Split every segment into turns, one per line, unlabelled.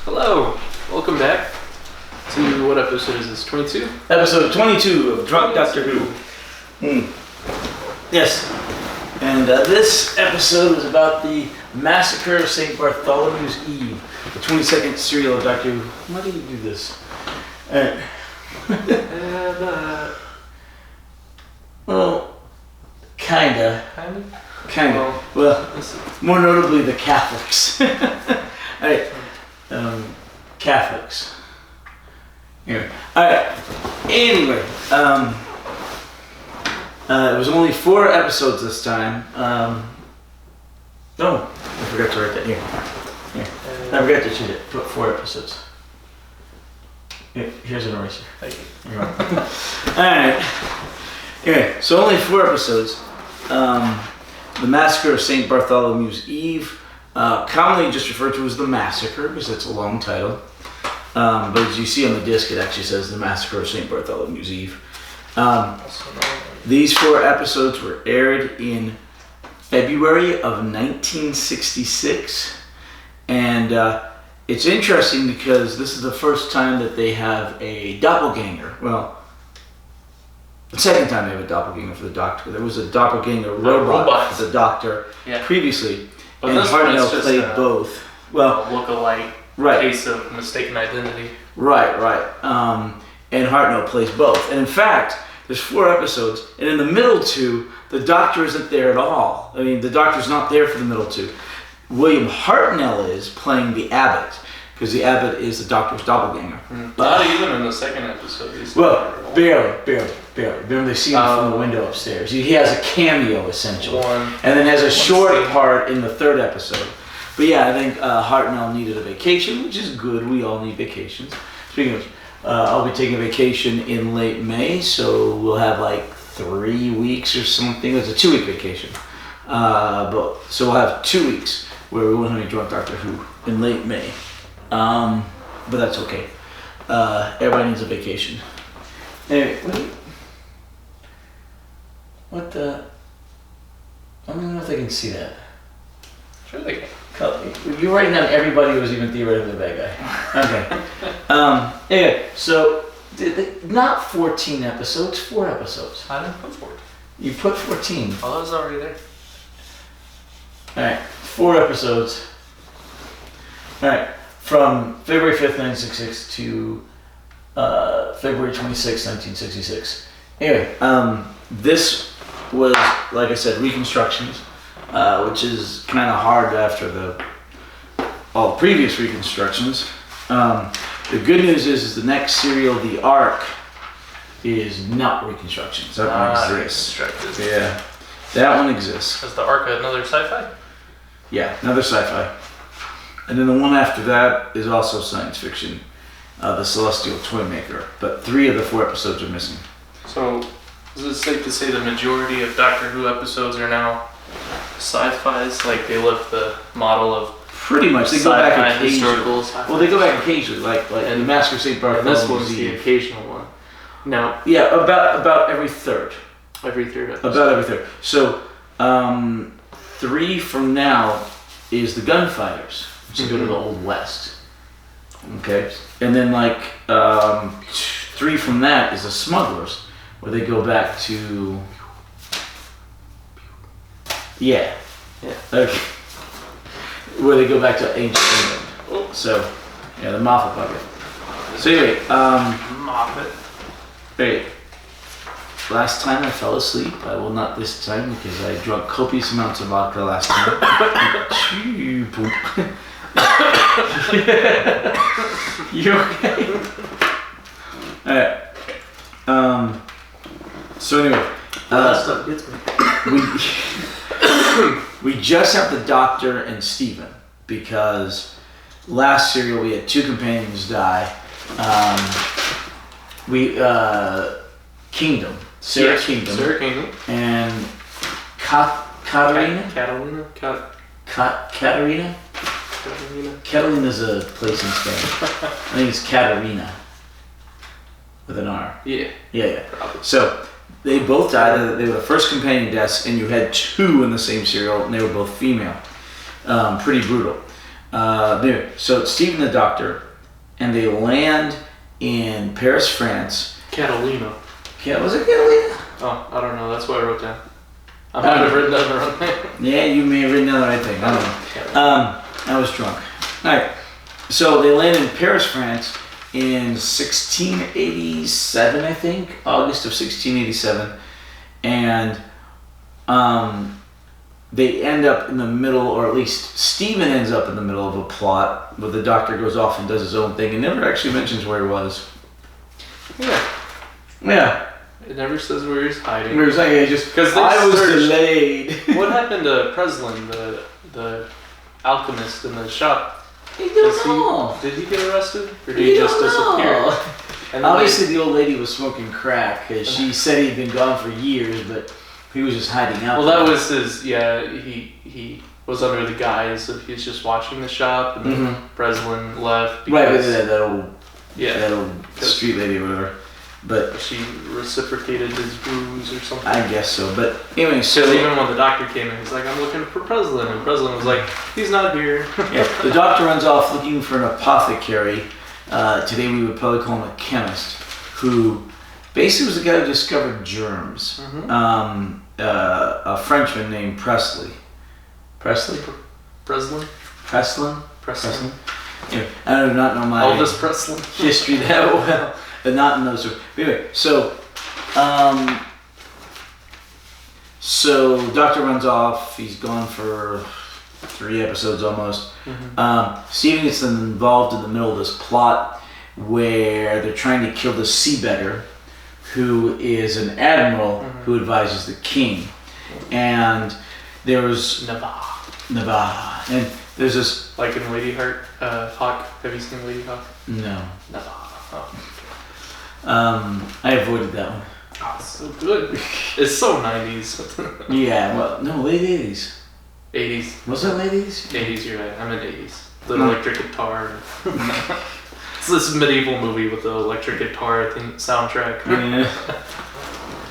Hello, welcome back to what episode is this? 22?
Episode 22 of Drunk Doctor Who. Yes, and this episode is about the Massacre of St. Bartholomew's Eve, the 22nd serial of Doctor Who. Why do you do this? Well, kinda. Well, more notably the Catholics. Alright, Catholics. Anyway, alright. Anyway, it was only 4 episodes this time. I forgot to write that here. I forgot to cheat it. Put 4 episodes. Here, here's an eraser.
Thank you.
You're welcome. Alright. Anyway, so only 4 episodes. The Massacre of St. Bartholomew's Eve, commonly just referred to as the Massacre because it's a long title. But as you see on the disc, it actually says the Massacre of St. Bartholomew's Eve. These 4 episodes were aired in February of 1966. And it's interesting because this is the first time that they have a doppelganger. Well, the second time they have a doppelganger for the Doctor. There was a doppelganger robot for the Doctor previously,
but
and Hartnell played both. Well,
look-alike case of mistaken identity. Right.
And Hartnell plays both. And in fact, there's 4 episodes, and in the middle 2, the Doctor isn't there at all. I mean, the Doctor's not there for the middle 2. William Hartnell is playing the Abbot, because the Abbot is the Doctor's doppelganger.
Not even in the second episode.
Well, barely. Remember, they see him from the window upstairs. He has a cameo, essentially. And then has a short part in the 3rd episode. But yeah, I think Hartnell needed a vacation, which is good. We all need vacations. Speaking of which, I'll be taking a vacation in late May, so we'll have like 3 weeks or something. It's a 2-week vacation. So we'll have 2 weeks where we won't have any Drunk Doctor Who in late May. But that's okay. Everybody needs a vacation. Anyway, what the? I don't know if they can see that.
Sure they can.
You're writing down everybody who was even theoretically the bad guy. Okay. Anyway, so not 14 episodes, 4 episodes.
I didn't put 14.
You put 14.
Oh, that was already there.
Alright, 4 episodes. Alright, from February 5th, 1966 to February 26th, 1966. Anyway, this was, like I said, reconstructions, which is kind of hard after all the previous reconstructions. The good news is the next serial, The Ark, is not reconstructions. That one exists. Yeah, that one exists.
Is The Ark another sci-fi?
Yeah, another sci-fi. And then the one after that is also science fiction, The Celestial Toymaker. But 3 of the 4 episodes are missing.
So, is it safe to say the majority of Doctor Who episodes are now sci-fis? Like they look the model of
pretty much. They go back occasionally.
Sci-fi.
Well, they go back occasionally, like the Massacre of St. Bartholomew's
This one's the occasional one. No.
Yeah, about every third.
Every third episode.
About every third. So, 3 from now is the Gunfighters, which go to the Old West. Okay, and then 3 from that is the Smugglers, where they go back to. Yeah. Okay. Where they go back to ancient England. So, yeah, the Moffat bucket. So anyway,
Moffat.
Hey, last time I fell asleep. I will not this time because I drank copious amounts of vodka last time. You okay? Alright. So anyway, we just have the Doctor and Stephen because last serial we had 2 companions die. Kingdom, Sarah Kingdom, and Katarina. Catalina's a place in Spain. I think it's Katarina with an R.
Yeah.
Probably. So they both died. They were the first companion deaths, and you had 2 in the same serial, and they were both female. Pretty brutal. Anyway, so it's Steve and the Doctor, and they land in Paris, France.
Catalina.
Yeah, was it Catalina?
Oh, I don't know. That's what I wrote down. I might have written down the wrong thing.
Yeah, you may have written down the right thing. I don't know. I was drunk. All right. So they land in Paris, France in 1687, I think. August of 1687. And they end up in the middle, or at least Stephen ends up in the middle of a plot, but the Doctor goes off and does his own thing and never actually mentions where he was.
Yeah.
Yeah.
It never says where he's hiding.
Where he's like, I was delayed.
What happened to Preslin, the alchemist in the shop?
I don't know.
Did he get arrested? Or did he just disappear?
And obviously the old lady was smoking crack, because she said he'd been gone for years, but he was just hiding out.
Well, that was his, he was under the guise of he was just watching the shop, and then Preslin left.
Right, but that old street lady or whatever. But
she reciprocated his bruise or something.
I guess so. But anyway, so
even when the Doctor came in, he's like, "I'm looking for Preslin," and Preslin was like, "He's not here."
Yeah, the Doctor runs off looking for an apothecary. Today we would probably call him a chemist, who basically was the guy who discovered germs. A Frenchman named Presley. Presley?
Preslin?
Preslin?
Preslin.
Anyway, I do not know my
Elvis Preslin
history that well. But not in those. Anyway, so Doctor runs off. He's gone for 3 episodes almost. Steven gets involved in the middle of this plot where they're trying to kill the seabedder, who is an admiral who advises the king. And there was Navarre. And there's this,
like in Lady Hawk. Have you seen Lady Hawk?
No.
Navarre. Oh.
I avoided that one.
Oh, it's so good. It's so 90s.
Yeah, well, no, late 80s.
80s.
Was it late 80s?
80s, you're right. I'm in 80s. The electric guitar. It's this medieval movie with the electric guitar soundtrack.
Yeah.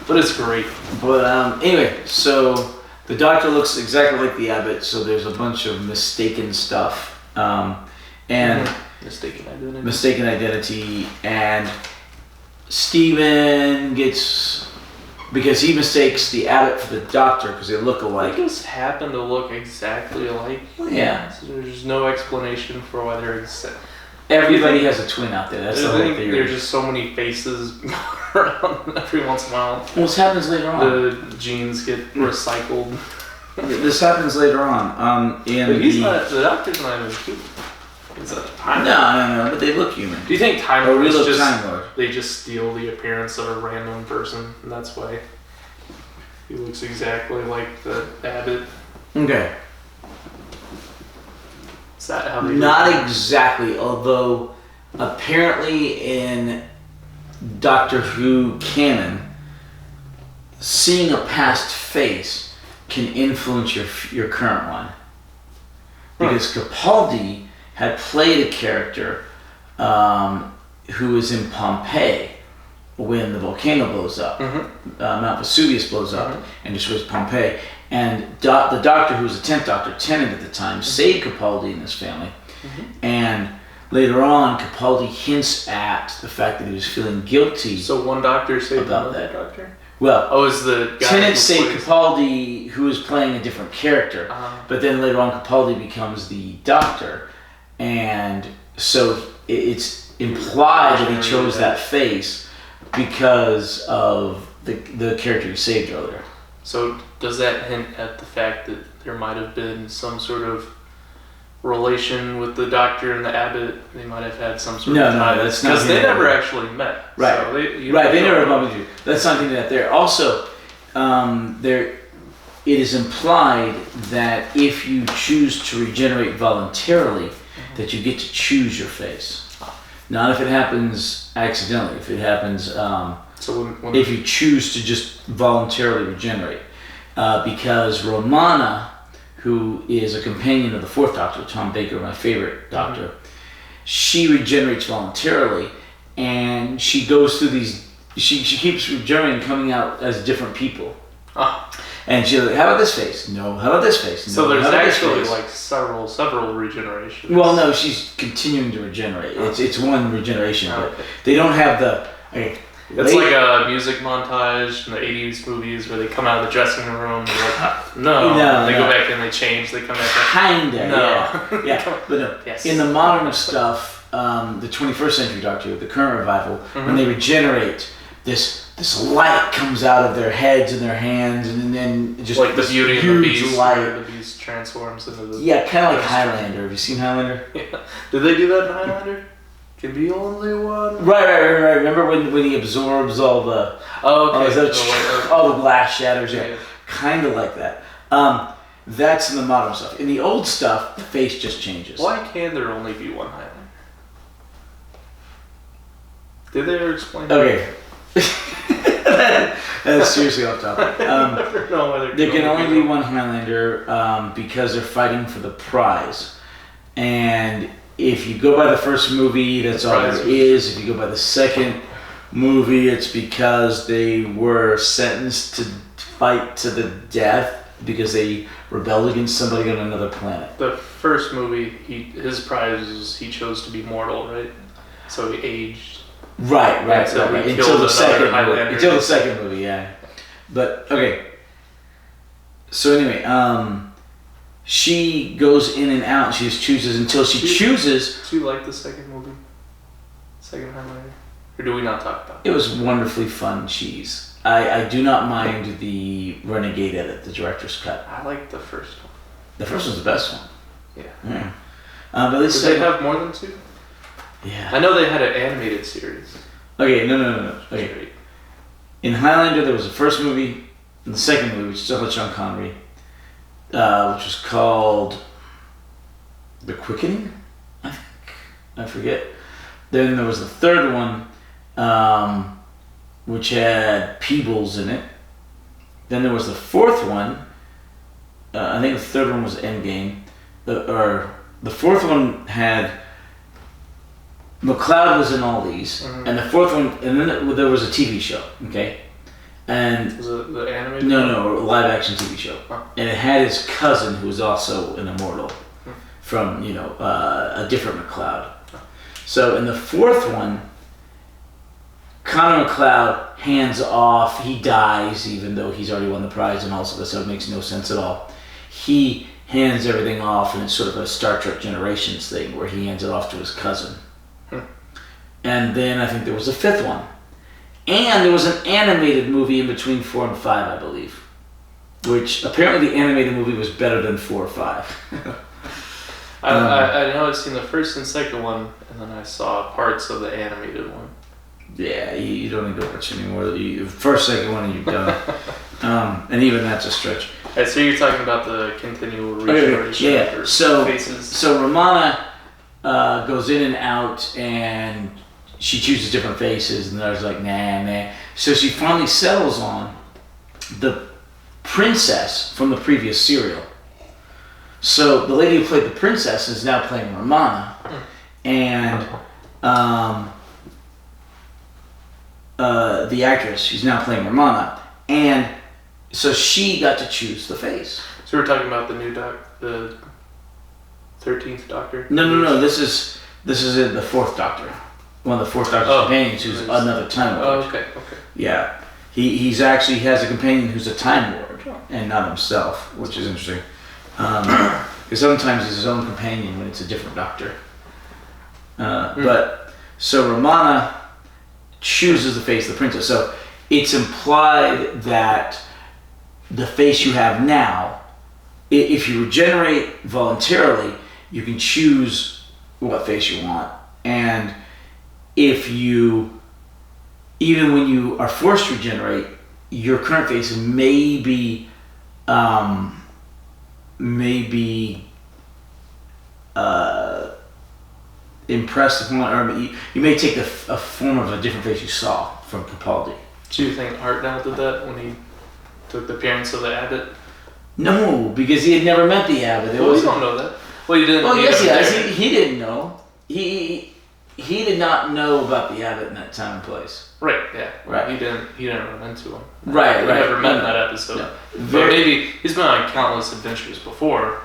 But it's great.
But anyway, so the Doctor looks exactly like the Abbot, so there's a bunch of mistaken stuff. And Mistaken identity, and Stephen gets, because he mistakes the Abbot for the Doctor because they look alike.
They just happen to look exactly alike.
Yeah.
So there's no explanation for why they're exact.
Everybody has a twin out there. That's the whole theory.
There's just so many faces around every once in a while.
Well, this happens later on.
The genes get recycled.
This happens later on.
But the Doctor's not even human.
No, but they look human.
Do you think Time Lord is just,
Time Lord.
They just steal the appearance of a random person, and that's why he looks exactly like the Abbot?
Okay.
Is that how they
Not exactly, although apparently in Doctor Who canon, seeing a past face can influence your current one. Because Capaldi had played a character who was in Pompeii when the volcano blows up. Mount Vesuvius blows up and destroys Pompeii. And the Doctor, who was a 10th Doctor, Tennant at the time, saved Capaldi and his family. And later on, Capaldi hints at the fact that he was feeling guilty.
So one Doctor saved another Doctor?
Well,
is the guy
Tennant saved Capaldi, who was playing a different character. But then later on, Capaldi becomes the Doctor. And so it's implied that he chose that face because of the character he saved earlier.
So does that hint at the fact that there might have been some sort of relation with the Doctor and the Abbot? They might have had some sort of tie.
No, that's not.
Because they never actually met.
Right.
So
they never bumped into you. That's not that there. Also, it is implied that if you choose to regenerate voluntarily, that you get to choose your face. Not if it happens accidentally. If it happens, if you choose to just voluntarily regenerate. Because Romana, who is a companion of the 4th Doctor, Tom Baker, my favorite Doctor, she regenerates voluntarily, and she goes through these. She keeps regenerating, coming out as different people. And she's like, how about this face? No. How about this face? No.
So there's
How about this
actually
face?
like several regenerations.
Well, no, she's continuing to regenerate. It's one regeneration, but they don't have the. Okay,
it's like a music montage in the 80s movies where they come out of the dressing room and they're like, they go back and they change, they come back.
Kinda,
no.
Yeah. But no,
yes.
In the modern stuff, the 21st century Doctor, the current revival, when they regenerate, this light comes out of their heads and their hands, and then just
like the Beauty and the Beast,
light.
where the Beast transforms into the...
Yeah, kind of like Highlander. Have you seen Highlander?
Yeah. Did they do that in Highlander? Can be only one.
Right. Remember when he absorbs all the all the glass shatters? Yeah. Kind of like that. That's in the modern stuff. In the old stuff, the face just changes.
Why can there only be one Highlander? Did they ever explain that?
Okay. That's seriously off topic. There can only be one Highlander because they're fighting for the prize. And if you go by the first movie, that's all there is. If you go by the second movie, it's because they were sentenced to fight to the death because they rebelled against somebody on another planet.
The first movie, his prize was he chose to be mortal, right? So he aged.
Right. Until the second movie, yeah. But okay. So anyway, she goes in and out. She just chooses until she chooses.
Do you like the second movie? Second Highlander? Or do we not talk about it?
It was wonderfully fun cheese. I do not mind the Renegade edit, the director's cut.
I like the first one.
The first one's the best one.
Yeah.
But
did they have more than two?
Yeah.
I know they had an animated series.
Okay, no. Okay.
Straight.
In Highlander, there was the first movie and the second movie, which still had Sean Connery, which was called The Quickening, I think. I forget. Then there was the third one, which had Peebles in it. Then there was the fourth one. I think the third one was Endgame. The fourth one had... McLeod was in all these, and the fourth one, and then there was a TV show, okay? And
was it the animated?
No, live action TV show.
Oh.
And it had his cousin who was also an immortal from, a different McLeod.
Oh.
So in the fourth one, Connor McLeod hands off, he dies even though he's already won the prize and also this, so it makes no sense at all. He hands everything off, and it's sort of a Star Trek Generations thing where he hands it off to his cousin. And then I think there was a fifth one. And there was an animated movie in between 4 and 5, I believe. Which apparently the animated movie was better than 4 or 5.
I know I've seen the first and second one, and then I saw parts of the animated one.
Yeah, you don't need to watch anymore. The first, second one, and you've done. And even that's a stretch.
Alright, so you're talking about the continual regeneration.
Yeah, so Romana goes in and out, and she chooses different faces, and there's like, nah. So she finally settles on the princess from the previous serial. So the lady who played the princess is now playing Romana, and the actress, she's now playing Romana, and so she got to choose the face.
So we're talking about the 13th Doctor?
No. This is the 4th Doctor. One of the 4th Doctor's companions, who's another Time Lord.
Oh, okay.
Yeah, he has a companion who's a Time Lord, and not himself, which is interesting. Because sometimes he's his own companion when it's a different Doctor. But so Romana chooses the face of the princess. So it's implied that the face you have now, if you regenerate voluntarily, you can choose what face you want. And if you, even when you are forced to regenerate, your current face may be impressed upon, or you may take a form of a different face you saw from Capaldi.
Do you think Hartnell did that when he took the appearance of the abbot?
No, because he had never met the abbot.
We don't know that. Well, you didn't.
Well, yes, he has. He didn't know. he did not know about the abbot in that time and place.
Right. Yeah.
Right.
He didn't run into him.
Right.
We never met in that episode.
No.
But maybe he's been on countless adventures before.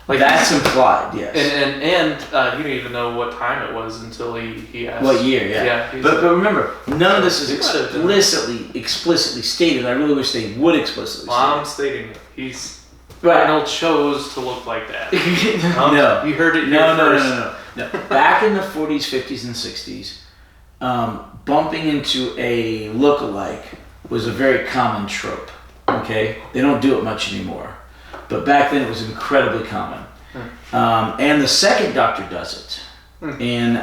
Like that's implied, yes.
And he didn't even know what time it was until he asked.
What year? Yeah. But remember, none of this is explicitly stated. I really wish they would explicitly.
Well, I'm stating it.
Right.
Arnold chose to look like that.
No.
You heard it here first.
No. Back in the 40s, 50s, and 60s, bumping into a look-alike was a very common trope. Okay? They don't do it much anymore. But back then it was incredibly common. And the second Doctor does it. And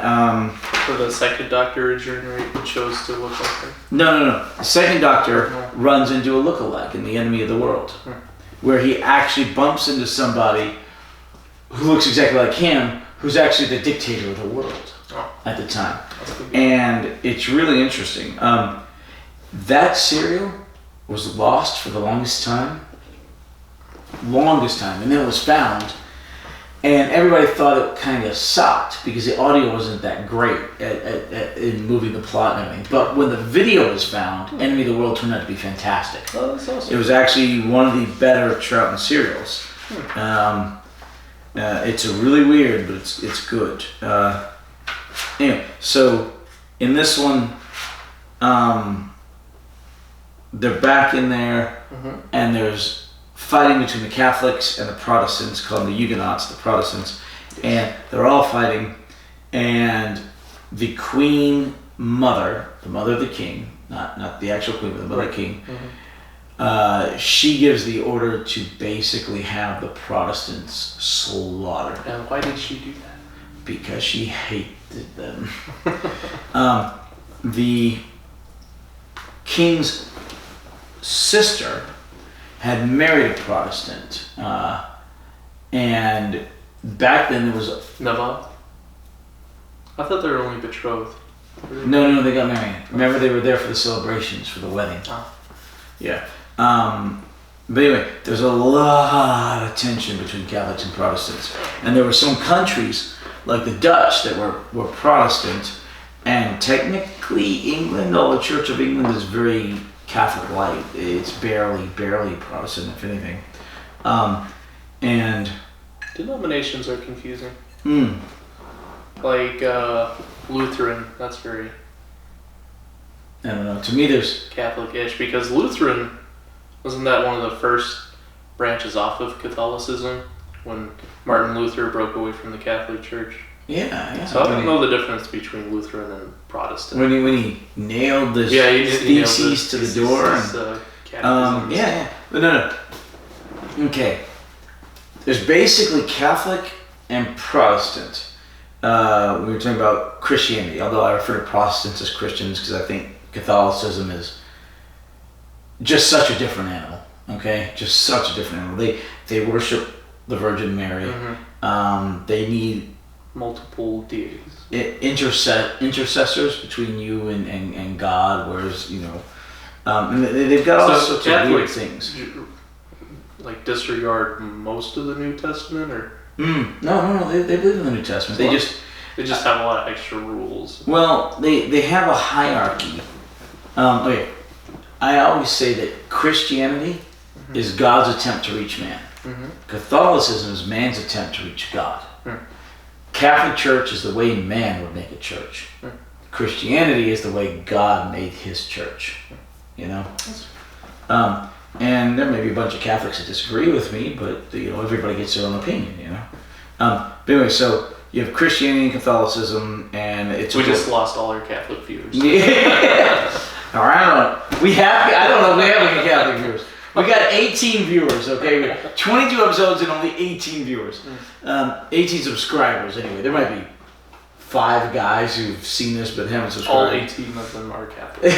so the second Doctor chose to look like her?
No. The second Doctor runs into a look-alike in The Enemy of the World. Where he actually bumps into somebody who looks exactly like him, who's actually the dictator of the world at the time. And it's really interesting. That serial was lost for the longest time, and then it was found, and everybody thought it kind of sucked because the audio wasn't that great in moving the plot and everything. But when the video was found, Enemy of the World turned out to be fantastic.
Oh, that's awesome.
It was actually one of the better Troughton serials. It's a really weird, but it's good. Anyway, so in this one, they're back in there, and there's fighting between the Catholics and the Protestants, called the Huguenots, the Protestants, and they're all fighting, and the Queen Mother, the mother of the king, not the actual queen, but the mother of the king, she gives the order to basically have the Protestants slaughtered.
And why did she do that?
Because she hated them. The king's sister had married a Protestant, and back then there was
Naval? I thought they were only betrothed.
No, they got married. Remember, they were there for the celebrations for the wedding. Yeah. But anyway, there's a lot of tension between Catholics and Protestants, and there were some countries like the Dutch that were Protestant, and technically England, although the Church of England is very Catholic light, it's barely Protestant, if anything. And
denominations are confusing. Like Lutheran, that's very,
I don't know. To me, there's
Catholic-ish, because Lutheran, wasn't that one of the first branches off of Catholicism when Martin Luther broke away from the Catholic Church?
Yeah.
So I don't know the difference between Lutheran and Protestant.
When he nailed the theses to the door. Yeah. But no. Okay. There's basically Catholic and Protestant. We were talking about Christianity, although I refer to Protestants as Christians because I think Catholicism is just such a different animal. Okay, just such a different animal. They worship the Virgin Mary. They need
multiple deities,
intercessors between you and God. Whereas and they've got all sorts of weird things.
Like disregard most of the New Testament, or
no. They believe in the New Testament. They just
have a lot of extra rules.
Well, they have a hierarchy. Okay, I always say that Christianity is God's attempt to reach man. Catholicism is man's attempt to reach God. Catholic Church is the way man would make a church. Christianity is the way God made His church. And there may be a bunch of Catholics that disagree with me, but everybody gets their own opinion. But anyway, so you have Christianity and Catholicism, and it's
we just lost all our Catholic viewers.
Yeah. All right, I don't know if we have any Catholic viewers. We got 18 viewers, okay? We got 22 episodes and only 18 viewers. 18 subscribers, anyway. There might be 5 guys who've seen this but haven't subscribed.
All 18 of them are Catholic.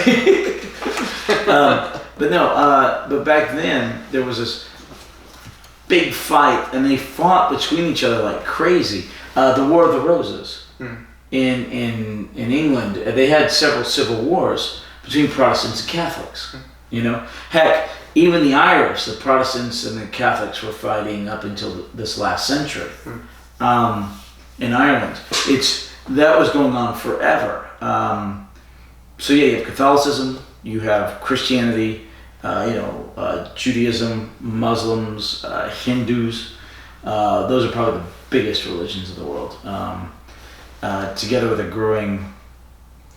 But back then, there was this big fight, and they fought between each other like crazy. The War of the Roses in England. They had several civil wars between Protestants and Catholics. Heck, even the Irish, the Protestants and the Catholics were fighting up until this last century in Ireland. It's that was going on forever. So yeah, you have Catholicism, you have Christianity, Judaism, Muslims, Hindus. Those are probably the biggest religions in the world. Together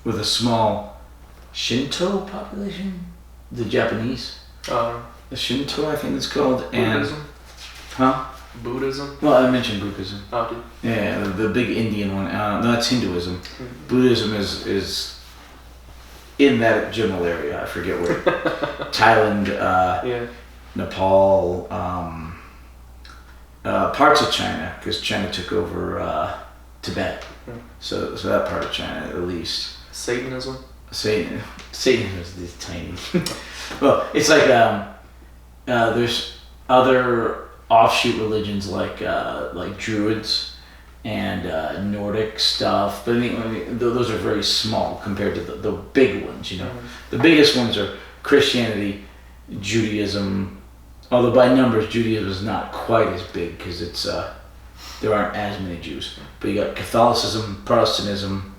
with a small Shinto population, the Japanese. The Shinto, I think it's called.
Buddhism?
Huh?
Buddhism?
Well, I mentioned Buddhism.
Oh, dude.
Yeah, the big Indian one. No, that's Hinduism. Mm-hmm. Buddhism is in that general area. I forget where. Thailand, Nepal, parts of China, because China took over Tibet. So that part of China, at least.
Satanism?
Satanism is tiny. Well, it's like there's other offshoot religions like Druids and Nordic stuff, but I mean those are very small compared to the big ones. The biggest ones are Christianity, Judaism. Although by numbers, Judaism is not quite as big because it's there aren't as many Jews. But you got Catholicism, Protestantism,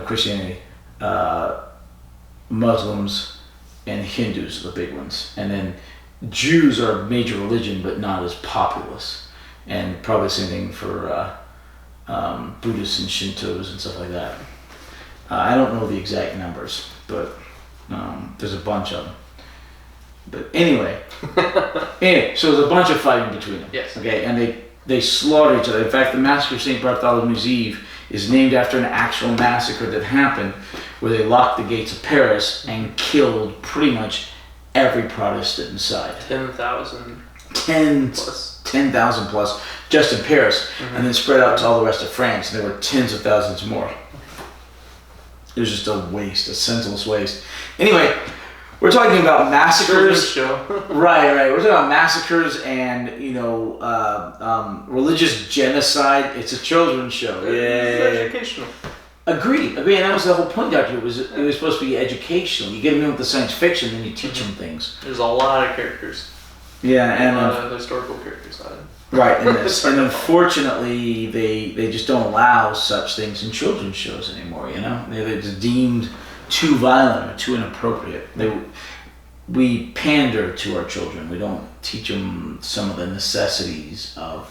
Christianity, Muslims, and Hindus are the big ones, and then Jews are a major religion, but not as populous, and probably the same thing for Buddhists and Shintos and stuff like that. I don't know the exact numbers, but there's a bunch of them. But anyway, so there's a bunch of fighting between them.
Yes.
Okay, and they slaughter each other. In fact, the Massacre of St. Bartholomew's Eve is named after an actual massacre that happened, where they locked the gates of Paris and killed pretty much every Protestant inside.
10,000
plus. 10,000 plus just in Paris, and then spread out to all the rest of France, and there were tens of thousands more. It was just a waste, a senseless waste. Anyway, we're talking about massacres. Right. We're talking about massacres and religious genocide. It's a children's show.
It's educational.
Agreed. And that was the whole point, Doctor. It was supposed to be educational. You get them in with the science fiction, then you teach them things.
There's a lot of characters.
Yeah, and
a lot of historical characters on it.
Right, and unfortunately, they just don't allow such things in children's shows anymore. They're just deemed too violent or too inappropriate. We pander to our children. We don't teach them some of the necessities of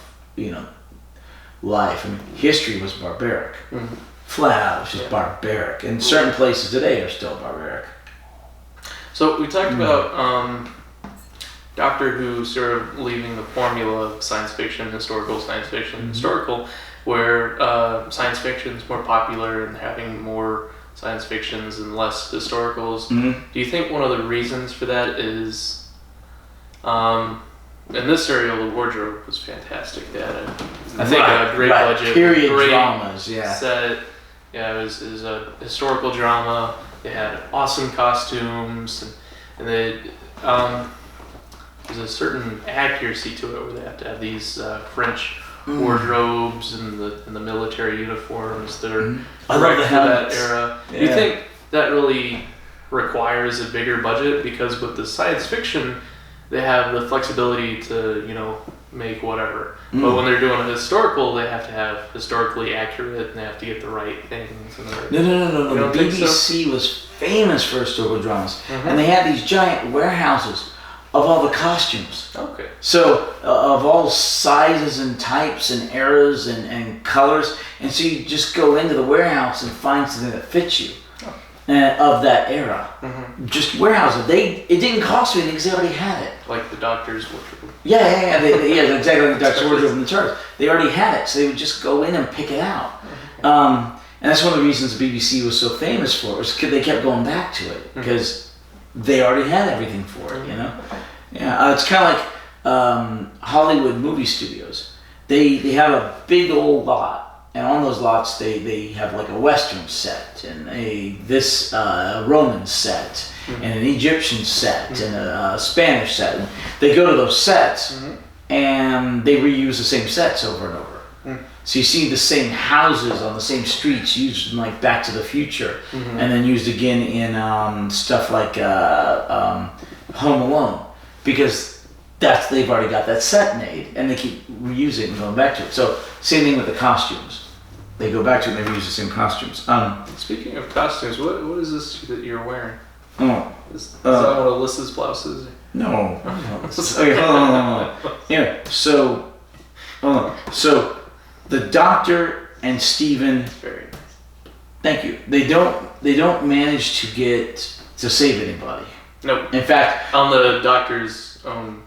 life. History was barbaric. Mm-hmm. Flat out, it's just barbaric. And certain places today are still barbaric.
So we talked about Doctor Who sort of leaving the formula of science fiction, historical, where science fiction is more popular and having more science fictions and less historicals. Mm-hmm. Do you think one of the reasons for that is, in this serial, the wardrobe was fantastic. They had a great budget,
period
great
dramas,
set. Yeah, it was a historical drama. They had awesome costumes, and they there's a certain accuracy to it where they have to have these French wardrobes and the military uniforms that are correct for that era. Yeah. Do you think that really requires a bigger budget? Because with the science fiction, they have the flexibility to make whatever. But when they're doing a historical, they have to have historically accurate, and they have to get the right things.
No. The BBC was famous for historical dramas, and they had these giant warehouses of all the costumes.
Okay.
So of all sizes and types and eras and colors, and so you just go into the warehouse and find something that fits you of that era. Mm-hmm. Just warehouses. It didn't cost you anything because they already had it.
Like the doctor's wardrobe.
Yeah, exactly like the doctor's wardrobe in the charts. They already had it, so they would just go in and pick it out. Mm-hmm. And that's one of the reasons the BBC was so famous for it, was because they kept going back to it because they already had everything for it. Yeah, it's kind of like Hollywood movie studios. They have a big old lot. And on those lots, they have like a Western set and a Roman set and an Egyptian set and a Spanish set. And they go to those sets and they reuse the same sets over and over. So you see the same houses on the same streets used in like Back to the Future, and then used again in stuff like Home Alone, because they've already got that set made and they keep reusing it and going back to it. So same thing with the costumes. they go back to it and they reuse the same costumes.
Speaking of costumes, what is this that you're wearing?
Oh,
Is that one of Alyssa's blouses?
no. Okay, hold on. Yeah. So the Doctor and Stephen.
Very nice.
Thank you. They don't manage to save anybody.
Nope.
In fact,
on the Doctor's own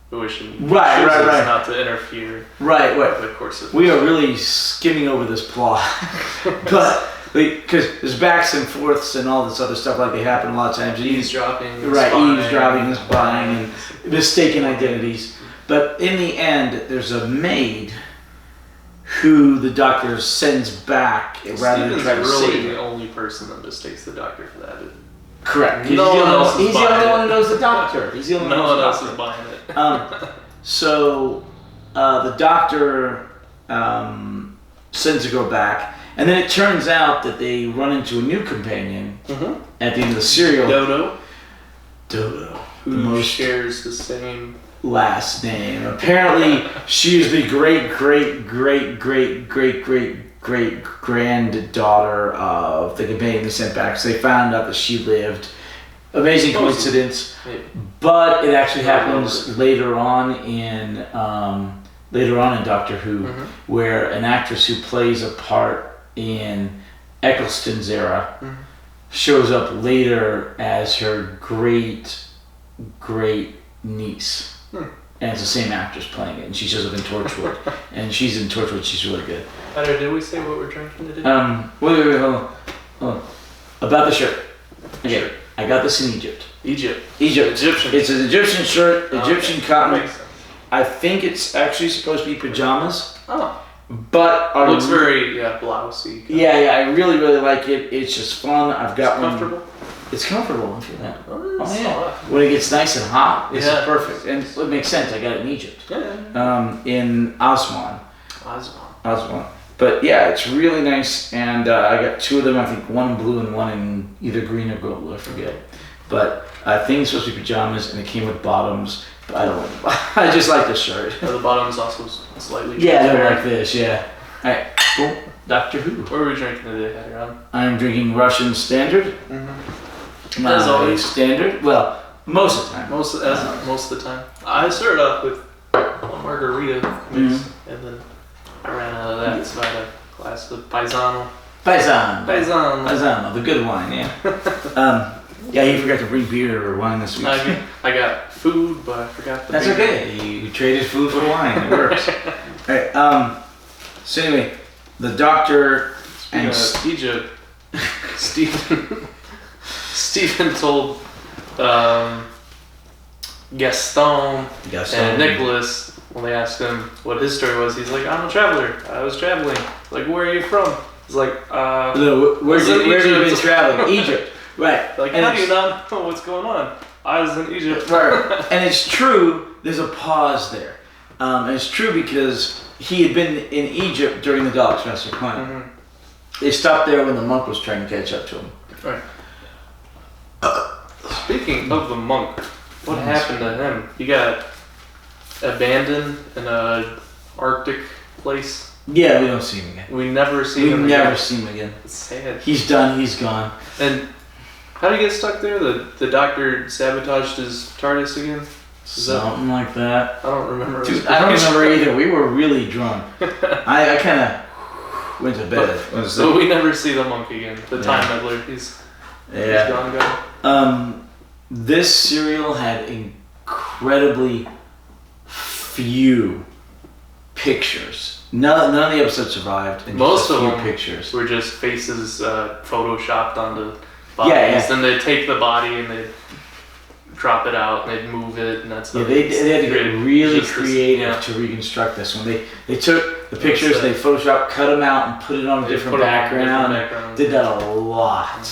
fruition.
Right.
Not to interfere.
Right.
With the course of
we are really skimming over this plot, but because there's backs and forths and all this other stuff like they happen a lot of times.
Eavesdropping.
Eavesdropping, spying, and mistaken identities. But in the end, there's a maid who the Doctor sends back rather than try to
really
save her.
the only person that mistakes the Doctor for that.
Correct.
He's the only one
who knows the Doctor. He's the only one who knows the Doctor.
No one else is buying it.
So the Doctor sends a girl back, and then it turns out that they run into a new companion at the end of the serial. Dodo.
Who shares the same
last name. Apparently, she is the great granddaughter of the companion they sent back. So they found out that she lived. Amazing coincidence, but it actually happens later on in Doctor Who, where an actress who plays a part in Eccleston's era shows up later as her great niece. And it's the same actress playing it, and she shows up in Torchwood, and she's in Torchwood. She's really good.
Did we say what we're drinking today?
Wait, hold on. About the shirt. Okay, sure. I got this in Egypt.
Egyptian.
It's an Egyptian shirt, Egyptian cotton.
Makes sense.
I think it's actually supposed to be pajamas.
Oh.
But
it looks very blousey.
Yeah, I really like it. It's just fun. I've got one.
Comfortable.
It's comfortable. I feel that.
Oh
yeah. When it gets nice and hot, this is perfect. And it makes sense. I got it in Egypt.
Yeah.
In Aswan. But yeah, it's really nice. And I got two of them. I think one in blue and one in either green or gold. I forget. But I think it's supposed to be pajamas, and it came with bottoms. But I don't. I just like the shirt.
The bottoms also slightly.
Yeah, they're like this. Yeah. All right. Cool. Doctor Who.
What are we drinking today, Adrian?
I'm drinking Russian Standard.
As always.
Standard. Well, most of the time.
Most of the time. I started off with a margarita mix, and then I ran out of that, so I had a glass of Paisano, the good wine. Yeah. Yeah, you forgot to bring beer or wine this week. I got food, but I forgot the beer.
That's okay. You traded food for wine. It works. All right. So anyway, the Doctor and
Egypt. Stephen told Gaston and Nicholas when they asked him what his story was. He's like, I'm a traveler. I was traveling. Like, where are you from? He's like,
where have you been traveling? Egypt. Right.
Like, how do you not know what's going on? I was in Egypt.
Right. And it's true. There's a pause there. And it's true because he had been in Egypt during the Daleks' Master Plan. They stopped there when the monk was trying to catch up to him.
Right. Speaking of the monk, what happened to him? He got abandoned in a Arctic place.
Yeah, we don't see him again.
We never see him again.
We never see him again.
It's sad.
He's done. He's gone.
And how did he get stuck there? The Doctor sabotaged his TARDIS again?
Something like that.
I don't remember.
Dude, I don't remember either. We were really drunk. I kind of went to bed.
So we never see the monk again. The time meddler. He's gone.
This serial had incredibly few pictures. None of the episodes survived. And
most
just
of them
pictures
were just faces photoshopped onto bodies. Then they'd take the body and they'd drop it out and they'd move it, and that's
they had to get really creative to reconstruct this one. They took the pictures, they photoshopped, cut them out, and put it on a different background. Did that a lot.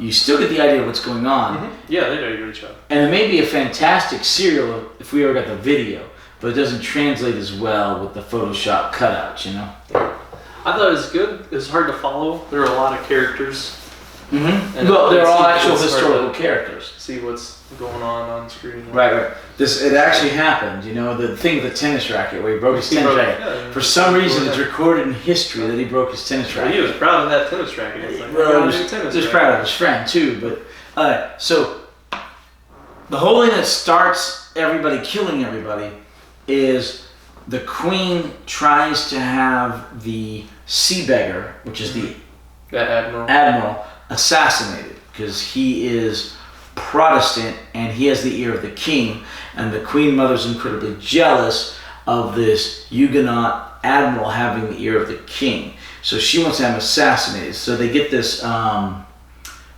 You still get the idea of what's going on.
Yeah, they did a great job.
And it may be a fantastic serial if we ever got the video, but it doesn't translate as well with the Photoshop cutouts, you know?
I thought it was good. It was hard to follow. There were a lot of characters.
Mm-hmm. Well, they're all actual historical characters.
See what's going on screen.
Right. It actually happened. You know, the thing with the tennis racket where he broke his tennis racket. Yeah, for some reason, it's recorded in history that he broke his tennis racket.
Well, he was proud of that tennis racket. He was
proud of his friend too. But so the whole thing that starts everybody killing everybody is the Queen tries to have the sea beggar, which is the admiral, assassinated because he is Protestant and he has the ear of the king, and the Queen Mother's incredibly jealous of this Huguenot admiral having the ear of the king, so she wants to have him assassinated. So they get this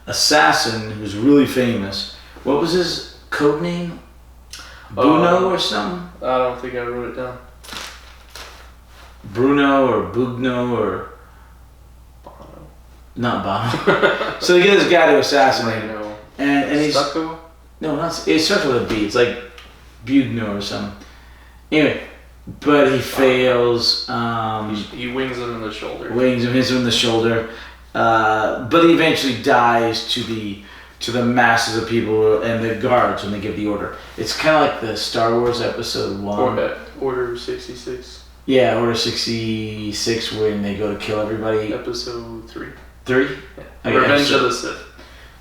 assassin who's really famous. What was his code name? Bruno or something?
I don't think I wrote it down.
Bruno or Bugno or Bono. Not Bono. So they get this guy to assassinate him. And he's
Stucco?
No, it starts with a B. It's like Bugno or something. Anyway, but he fails.
He wings him in the shoulder.
Hits him in the shoulder. But he eventually dies to the masses of people and the guards when they give the order. It's kind of like the Star Wars Episode 1.
Order 66.
Yeah, Order 66 when they go to kill everybody.
Episode 3.
3?
Yeah. Okay, Revenge of the Sith.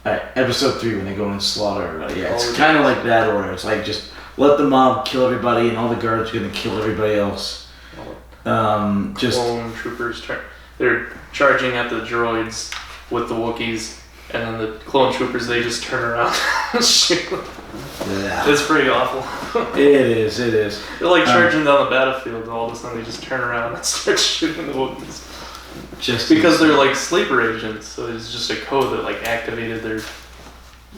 Alright, Episode 3 when they go and slaughter everybody. Yeah, it's kind of like that order. It's like just let the mob kill everybody and all the guards are going to kill everybody else.
Clone troopers, they're charging at the droids with the Wookiees, and then the clone troopers, they just turn around and shoot. Yeah. It's pretty awful.
It is.
They're like charging down the battlefield, and all of a sudden they just turn around and start shooting the Wookiees. Just because they're like sleeper agents, so it's just a code that like activated their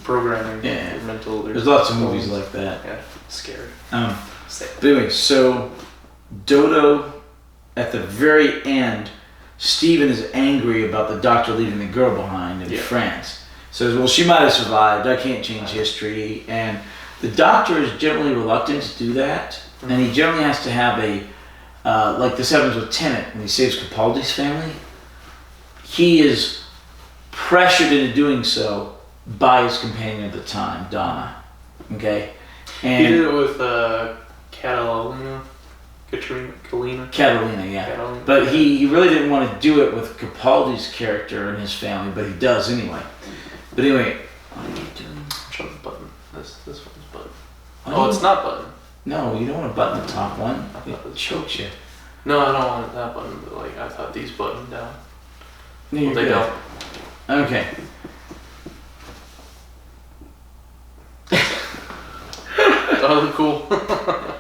programming.
Yeah.
Their mental.
There's lots of movies like that.
Yeah, scary.
But anyway, so Dodo, at the very end, Stephen is angry about the doctor leaving the girl behind in France. Says, well, she might have survived. I can't change history. And the doctor is generally reluctant to do that. Mm-hmm. And he generally has to have like this happens with Tennant when he saves Capaldi's family. He is pressured into doing so by his companion at the time, Donna. Okay? And
he did it with Catalina.
Catalina, yeah. Catalina. But he really didn't want to do it with Capaldi's character and his family, but he does anyway. But anyway, what are you doing?
I'm trying to button. This one's button. Oh, it's not button.
No, you don't want to button the top one. It chokes you.
No, I don't want that button, but like I thought these buttoned down.
No, well, they don't. Okay.
Oh, cool.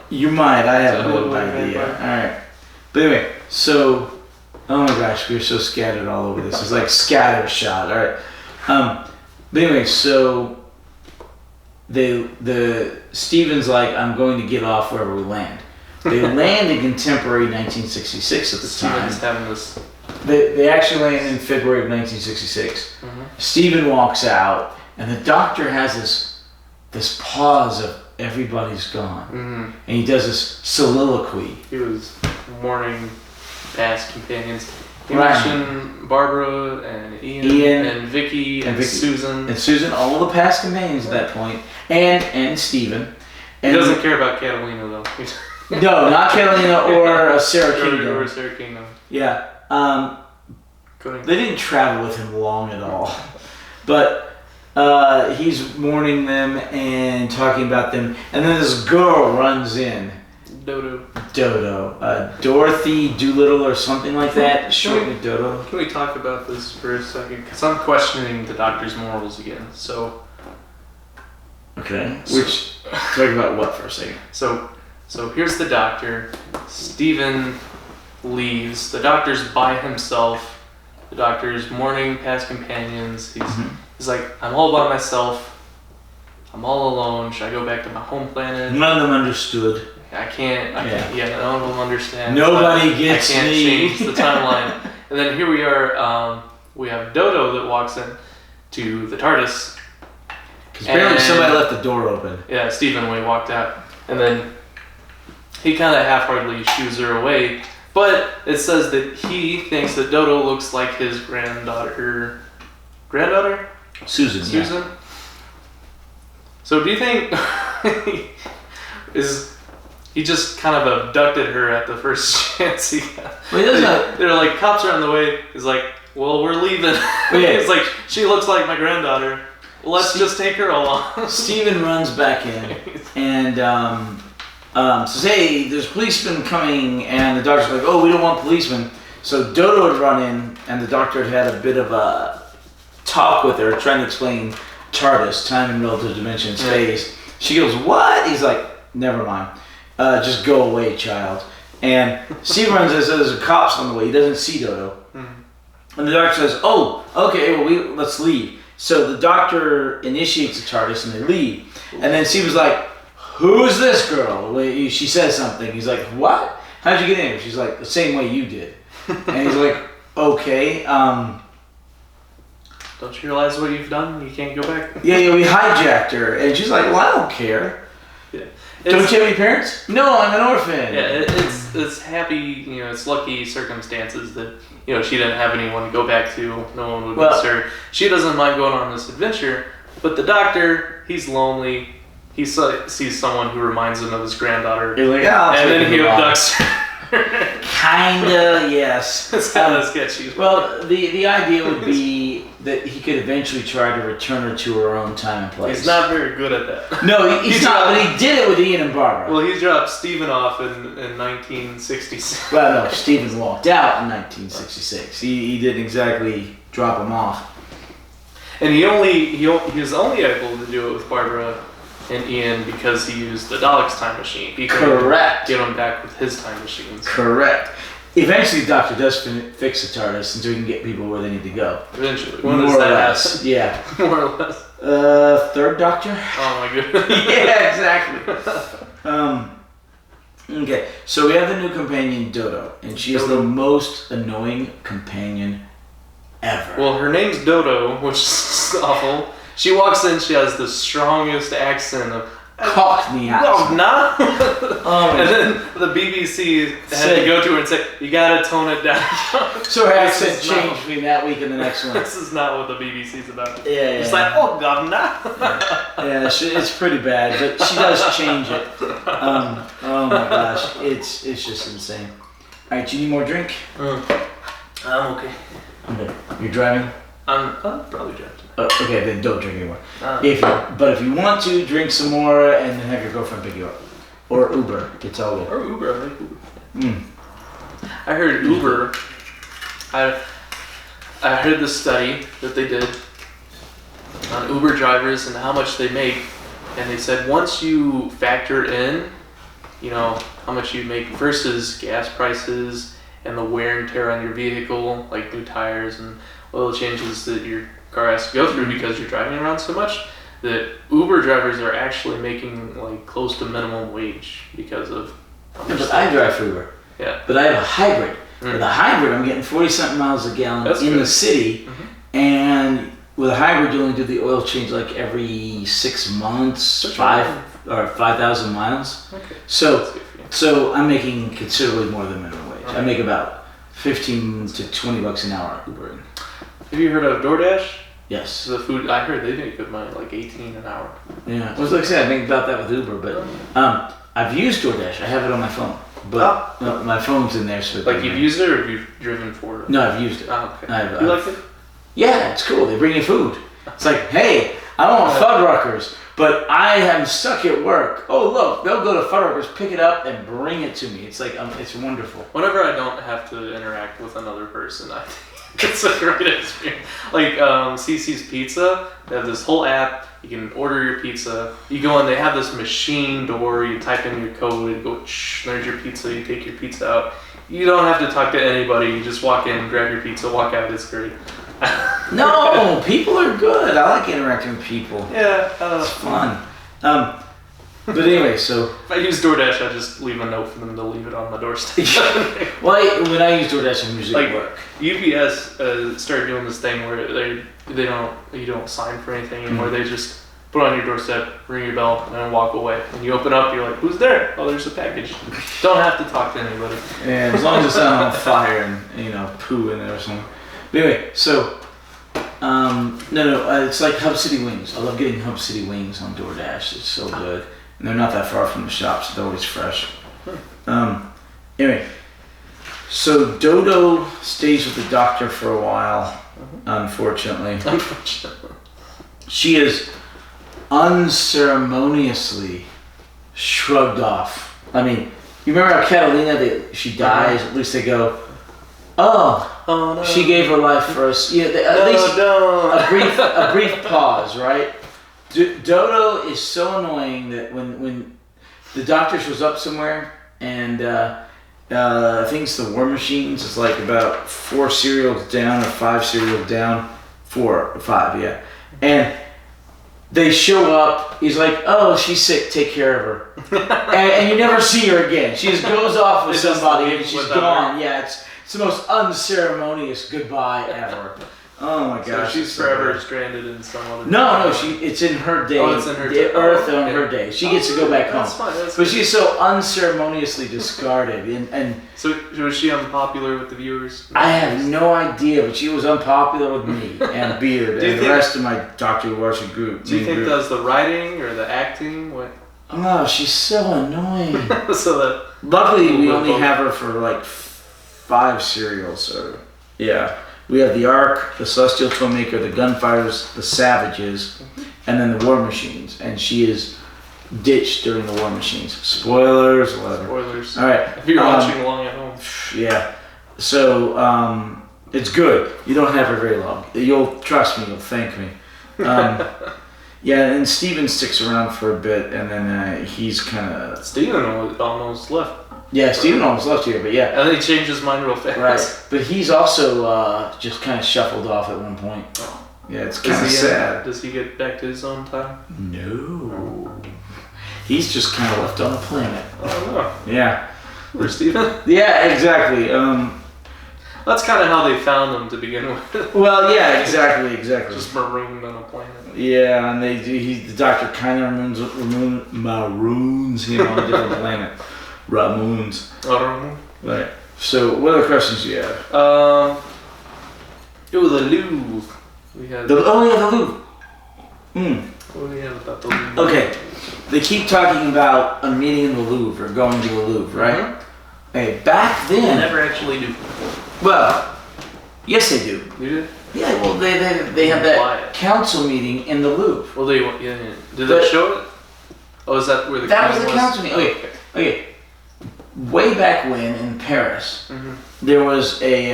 You might. I have no idea. Alright. But anyway, so... Oh my gosh, we're so scattered all over this. It's like scatter shot. Alright. But anyway, so... Stephen's like, I'm going to get off wherever we land. They land in contemporary 1966 at the time.
Stephen's having this...
They actually land in February of 1966. Mm-hmm. Stephen walks out, and the doctor has this pause of everybody's gone. Mm-hmm. And he does this soliloquy.
He was mourning past companions. He mentioned Barbara and Ian and Vicky and Susan.
And Susan, all the past companions at that point. And Stephen.
He doesn't care about Catalina, though.
No, not Catalina or Sarah Kingdom.
Or Sarah Kingdom.
Yeah. They didn't travel with him long at all. But he's mourning them and talking about them. And then this girl runs in.
Dodo.
Dorothy Doolittle or something like that. Short with Dodo.
Can we talk about this for a second? Because I'm questioning the doctor's morals again. So.
Okay. Talk about what for a second?
So here's the doctor. Stephen leaves. The doctor's by himself. The doctor's mourning past companions. He's like, I'm all by myself. I'm all alone. Should I go back to my home planet?
None of them understood.
I can't. None of them understand.
Nobody gets me.
I can't change the timeline. And then here we are. We have Dodo that walks in to the TARDIS.
Because apparently somebody left the door open.
Yeah, Stephen when he walked out. And then he kind of half-heartedly shoos her away. But it says that he thinks that Dodo looks like his granddaughter, granddaughter?
Susan.
Susan?
Yeah.
So do you think he just kind of abducted her at the first chance he got?
Well, he doesn't.
They're like, cops are on the way. He's like, well, we're leaving.
Yeah.
He's like, she looks like my granddaughter. Let's just take her along.
Steven runs back in and says, hey, there's policemen coming, and the doctor's like, oh, we don't want policemen. So Dodo had run in, and the doctor had a bit of a talk with her, trying to explain TARDIS, time and relative dimension, space. She goes, what? He's like, never mind. Just go away, child. And Steven runs and says, there's cops on the way. He doesn't see Dodo. Mm-hmm. And the doctor says, oh, okay, well, let's leave. So the doctor initiates the TARDIS and they leave. And then Steven's like, who's this girl? She says something. He's like, what? How'd you get in here? She's like, the same way you did. And he's like, okay.
Don't you realize what you've done? You can't go back?
Yeah, we hijacked her. And she's like, well, I don't care.
Yeah.
Don't you have any parents? No, I'm an orphan.
Yeah, it's happy, it's lucky circumstances that, she didn't have anyone to go back to. No one would miss her. She doesn't mind going on this adventure, but the doctor, he's lonely. He sees someone who reminds him of his granddaughter.
He's like,
and then he abducts her.
Kinda, yes.
It's kind of sketchy.
Well, the idea would be that he could eventually try to return her to her own time and place.
He's not very good at that.
No, he's not, but he did it with Ian and Barbara.
Well, he dropped Stephen off in 1966.
Well, no, Stephen walked out in 1966. He didn't exactly drop him off.
And he was only able to do it with Barbara and Ian because he used the Dalek's time machine. He
Correct.
Get him back with his time machines.
Correct. Eventually, the Doctor does fix the TARDIS so he can get people where they need to go.
Eventually.
When does that happen? Yeah.
More or less.
Third Doctor?
Oh my goodness.
Yeah, exactly. Okay, so we have the new companion, Dodo, and she is the most annoying companion ever.
Well, her name's Dodo, which is awful. She walks in, she has the strongest accent of
Cockney accent.
Oh, nah. And then the BBC had to go to her and say, you gotta tone it down.
So her accent changed between that week and the next one.
This is not what the BBC's about.
Yeah.
It's like, oh, governor.
Yeah, it's pretty bad, but she does change it. Oh my gosh, it's just insane. All right, you need more drink?
I'm okay.
Okay, you're driving?
I'm probably driving.
Okay, then don't drink anymore. If you want to, drink some more and then have your girlfriend pick you up. Or Uber, it's all good.
Or Uber, I like Uber. I heard Uber, I heard the study that they did on Uber drivers and how much they make. And they said once you factor in, how much you make versus gas prices and the wear and tear on your vehicle, like new tires and oil changes that your car has to go through because you're driving around so much, that Uber drivers are actually making like close to minimum wage because of
but I drive for Uber.
Yeah.
But I have a hybrid. With a hybrid, I'm getting 40-something miles a gallon the city, and with a hybrid, you only do the oil change like every 6 months, 5,000 miles. Okay. So I'm making considerably more than minimum wage. I make about $15 to $20 an hour Ubering.
Have you heard of DoorDash?
Yes.
The food, I heard they make good money, like $18 an hour.
Yeah. Well, like I said, I make about that with Uber, but I've used DoorDash. I have it on my phone, but my phone's in there. So
like you've used it, or have you driven for it?
No, I've used it.
Oh, okay.
You
like it?
Yeah, it's cool. They bring you food. It's like, hey, I want Fuddruckers, but I am stuck at work. Oh, look, they'll go to Fuddruckers, pick it up, and bring it to me. It's like, it's wonderful.
Whenever I don't have to interact with another person, I think it's a great experience. Like CC's Pizza, they have this whole app. You can order your pizza. You go in, they have this machine door. You type in your code, you go, there's your pizza. You take your pizza out. You don't have to talk to anybody. You just walk in, grab your pizza, walk out. It's great.
No, people are good. I like interacting with people.
Yeah.
It's fun. But anyway, so...
If I use DoorDash, I just leave a note for them to leave it on my doorstep.
Well, when I use DoorDash, I usually
like
work.
UPS started doing this thing where you don't sign for anything anymore. They just put it on your doorstep, ring your bell, and then walk away. And you open up, you're like, who's there? Oh, there's a package. Don't have to talk to anybody.
Yeah, as long as it's not on fire and, poo in it or something. But anyway, so No, it's like Hub City Wings. I love getting Hub City Wings on DoorDash. It's so good. And they're not that far from the shops. They're always fresh. Anyway, so Dodo stays with the doctor for a while, unfortunately. She is unceremoniously shrugged off. I mean, you remember how Catalina, she dies, at least they go, oh no. She gave her life for us. Yeah, at least a brief pause, right? Dodo is so annoying that when the doctor shows up somewhere and I think it's the War Machines, it's like about 4 cereals down or 5 cereals down, 4 or 5, yeah. And they show up, he's like, oh, she's sick, take care of her. and you never see her again. She just goes off with somebody and she's gone. Yeah, it's the most unceremonious goodbye ever. Oh my gosh.
So she's forever stranded in some other
No, it's in her day.
Oh, it's in her day.
Earth on her day. She gets to go back home.
That's fine.
But she's so unceremoniously discarded. And
so was she unpopular with the viewers?
I have no idea, but she was unpopular with me and Beard and the rest of my Dr. Who Watched It group.
Do you think that was the writing or the acting? What?
Oh, she's so annoying.
So
luckily, we only have her for like 5 cereals. So yeah. We have the Ark, the Celestial Toymaker, the Gunfighters, the Savages, and then the War Machines. And she is ditched during the War Machines. Spoilers, whatever.
Spoilers.
All right.
If you're watching along at home.
Yeah. So it's good. You don't have her very long. You'll trust me. You'll thank me. Yeah, and Steven sticks around for a bit, and then he's kind of.
Steven almost left.
Yeah, Steven almost left here, but yeah.
And then he changed his mind real fast.
Right, but he's also just kind of shuffled off at one point.
Oh.
Yeah, it's kind of sad.
Does he get back to his own time?
No. He's just kind of left on the planet.
Oh, no.
Yeah.
For Steven?
Yeah, exactly.
That's kind of how they found him to begin with.
Well, yeah, exactly.
Just marooned on a planet.
Yeah, and the doctor kind of maroons him on a different planet. Ramoons. Right. So, what other questions do you have?
The Louvre. We had.
The Louvre.
What do we have about the Louvre?
Okay. They keep talking about a meeting in the Louvre or going to the Louvre, right? Hey, back then.
They never actually do.
Well, yes, they do.
You did?
Yeah. Well, they have that council meeting in the Louvre.
Well, yeah. Did they show it? Oh, is that where the
that was the council meeting? Okay. Way back when in Paris, there was a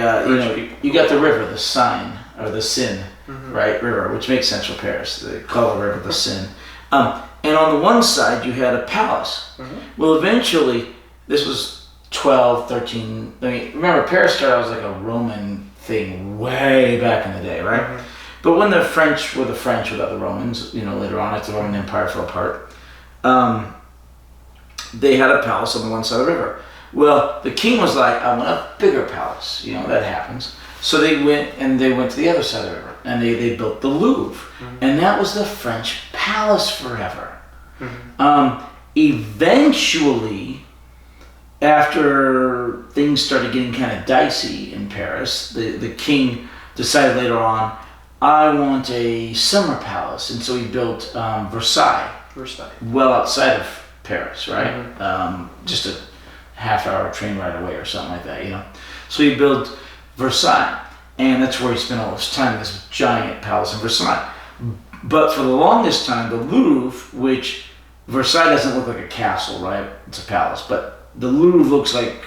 you got the river, the Seine or the Seine, right? River, which makes Central Paris. They call the river the Seine. And on the one side you had a palace. Well, eventually this was 12, 13. I mean, remember Paris started out as like a Roman thing way back in the day, right? But when the French were without the Romans, later on after the Roman Empire fell apart. They had a palace on the one side of the river. Well, the king was like, I want a bigger palace. That happens. So they went to the other side of the river, and they built the Louvre. And that was the French palace forever. Eventually, after things started getting kind of dicey in Paris, the king decided later on, I want a summer palace. And so he built Versailles. Well outside of Paris, right? Just a half-hour train ride away or something like that, So he built Versailles, and that's where he spent all his time, this giant palace in Versailles. But for the longest time, the Louvre, which Versailles doesn't look like a castle, right? It's a palace, but the Louvre looks like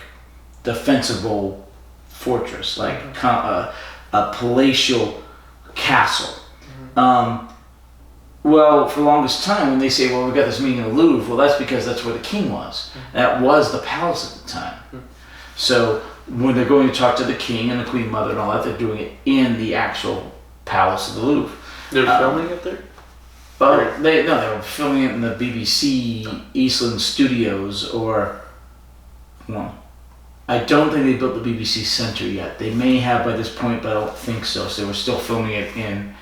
defensible fortress, like a palatial castle. Well, for the longest time, when they say, well, we got this meeting in the Louvre, well, that's because that's where the king was. That was the palace at the time. So when they're going to talk to the king and the queen mother and all that, they're doing it in the actual palace of the Louvre.
They're filming it there?
They were filming it in the BBC Eastland Studios I don't think they built the BBC Centre yet. They may have by this point, but I don't think so. So they were still filming it in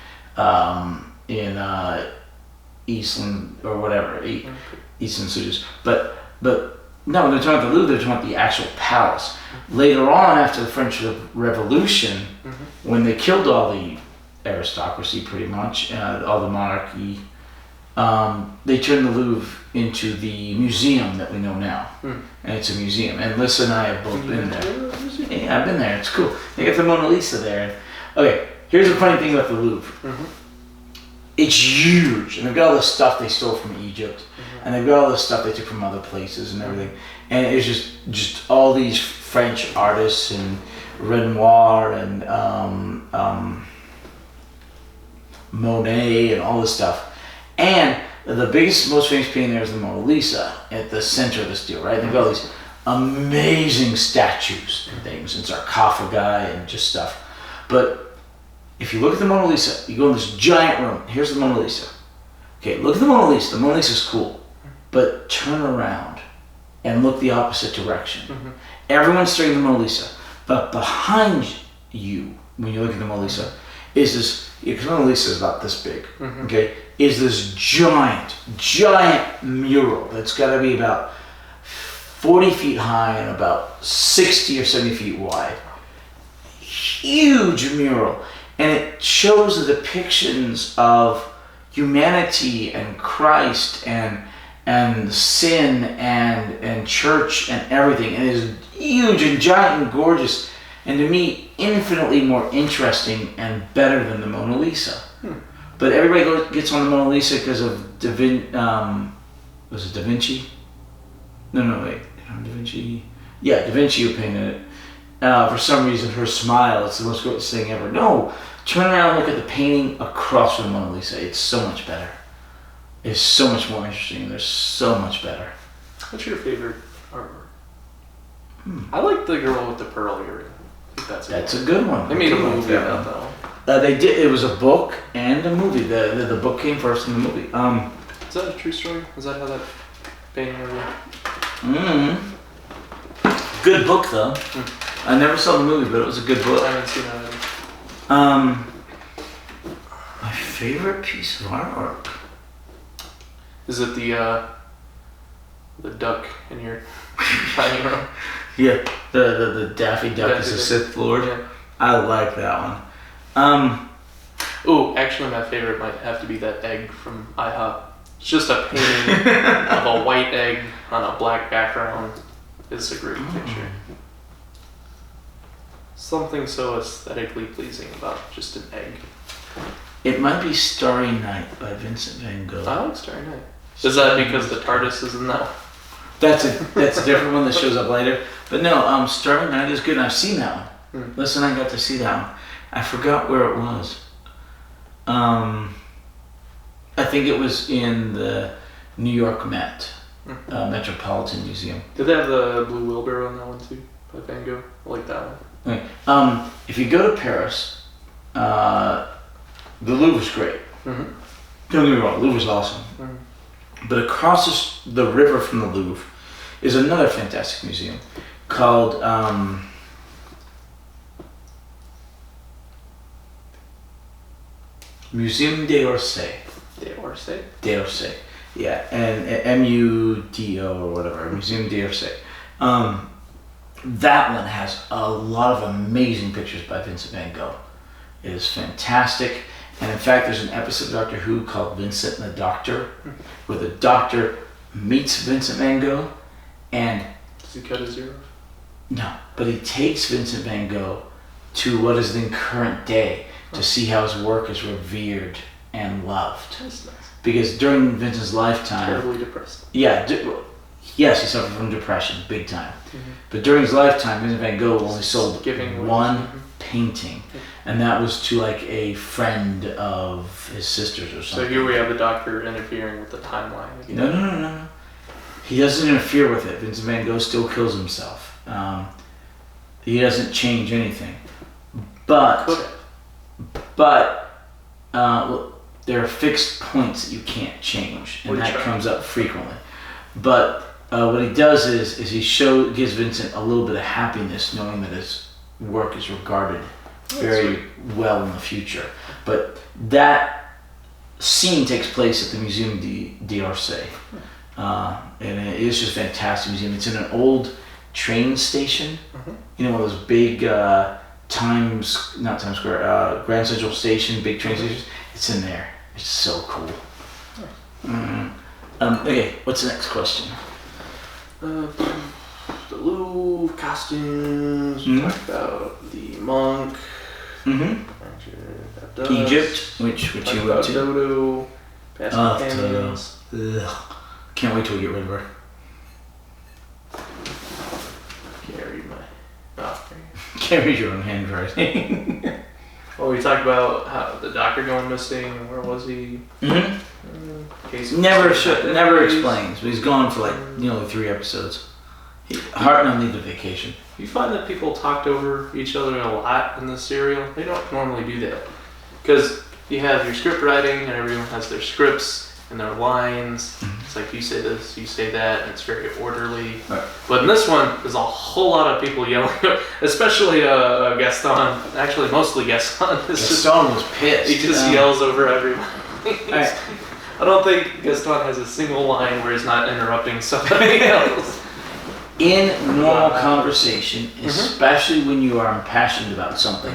Eastland or whatever, Eastland Studios. But no, when they're talking about the Louvre, they're talking about the actual palace. Later on, after the French Revolution, when they killed all the aristocracy pretty much, all the monarchy. They turned the Louvre into the museum that we know now. And it's a museum. And Lissa and I have both been there. Yeah, I've been there. It's cool. They got the Mona Lisa there. Okay, here's the funny thing about the Louvre. It's huge. And they've got all the stuff they stole from Egypt. And they've got all the stuff they took from other places and everything. And it's just all these French artists and Renoir and Monet and all this stuff. And the biggest, most famous painting there is the Mona Lisa at the center of this deal, right? They've got all these amazing statues and things and sarcophagi and just stuff. But if you look at the Mona Lisa, you go in this giant room. Here's the Mona Lisa. Okay, look at the Mona Lisa. The Mona Lisa's cool. But turn around and look the opposite direction. Everyone's staring at the Mona Lisa. But behind you, when you look at the Mona Lisa, is this, because Mona Lisa is about this big, okay, is this giant mural that's got to be about 40 feet high and about 60 or 70 feet wide. Huge mural. And it shows the depictions of humanity and Christ and sin and church and everything. And it is huge and giant and gorgeous. And to me, infinitely more interesting and better than the Mona Lisa. But everybody gets on the Mona Lisa because of was it Da Vinci? No, wait. Da Vinci? Yeah, Da Vinci who painted it. For some reason, her smile, it's the most gorgeous thing ever. No, turn around and look at the painting across from the Mona Lisa. It's so much better. It's so much more interesting. They're so much better.
What's your favorite artwork? I like the girl with the pearl earring. I think
that's a good one.
They made a movie about that one.
They did. It was a book and a movie. The book came first in the movie.
Is that a true story? Is that how that painting was?
Good book though. I never saw the movie, but it was a good book.
I haven't seen that.
My favorite piece of artwork.
Is it the duck in your dining room?
Yeah, the Daffy Duck is a Sith Lord.
Yeah.
I like that one.
Oh, actually, my favorite might have to be that egg from IHOP. It's just a painting of a white egg on a black background. It's a great picture. Something so aesthetically pleasing about just an egg.
It might be Starry Night by Vincent van Gogh.
I like Starry Night. Is that because the TARDIS is in that?
That's a different one that shows up later. But no, Starry Night is good. I've seen that one. Listen, I got to see that one. I forgot where it was. I think it was in the New York Met, Metropolitan Museum.
Did they have the Blue Wheelbarrow in that one too, by Van Gogh? I like that one.
Okay. If you go to Paris, the Louvre's great. Don't get me wrong, the Louvre's awesome. But across the river from the Louvre is another fantastic museum called Museum d'Orsay.
D'Orsay?
D'Orsay. Yeah, and MUDO or whatever, Museum d'Orsay. That one has a lot of amazing pictures by Vincent van Gogh. It is fantastic. And in fact, there's an episode of Doctor Who called Vincent and the Doctor, where the Doctor meets Vincent van Gogh and...
Does he cut his ear off?
No, but he takes Vincent van Gogh to what is the current day to see how his work is revered and loved.
That's nice.
Because during Vincent's lifetime...
Terribly depressed.
Yeah, yes, he suffered from depression, big time. But during his lifetime, Vincent van Gogh only sold one painting. And that was to like a friend of his sister's or something.
So here we have the Doctor interfering with the timeline again.
No. He doesn't interfere with it. Vincent van Gogh still kills himself. He doesn't change anything. But there are fixed points that you can't change, and that comes up frequently. But what he does is he gives Vincent a little bit of happiness, knowing that his work is regarded very well in the future. But that scene takes place at the Museum d'Orsay, and it is just a fantastic museum. It's in an old train station, you know, one of those big not Times Square, Grand Central Station, big train stations. It's in there. It's so cool. Okay, what's the next question?
The Louvre costumes. We talked about the monk.
Egypt, which you went to.
Dodo.
Dodo. Can't wait till we get rid of her. Can't read your own handwriting.
Well, we talked about how the doctor going missing and where was he?
Never explains, but he's gone for like nearly 3 episodes. Hartnell needs a vacation.
You find that people talked over each other a lot in this serial? They don't normally do that. Because you have your script writing and everyone has their scripts and their lines. It's like you say this, you say that, and it's very orderly.
Right.
But in this one, there's a whole lot of people yelling, especially Gaston. Actually, mostly Gaston.
Gaston was pissed.
He just yells over everyone. I don't think Gaston has a single line where he's not interrupting somebody else.
In normal conversation, especially when you are impassioned about something,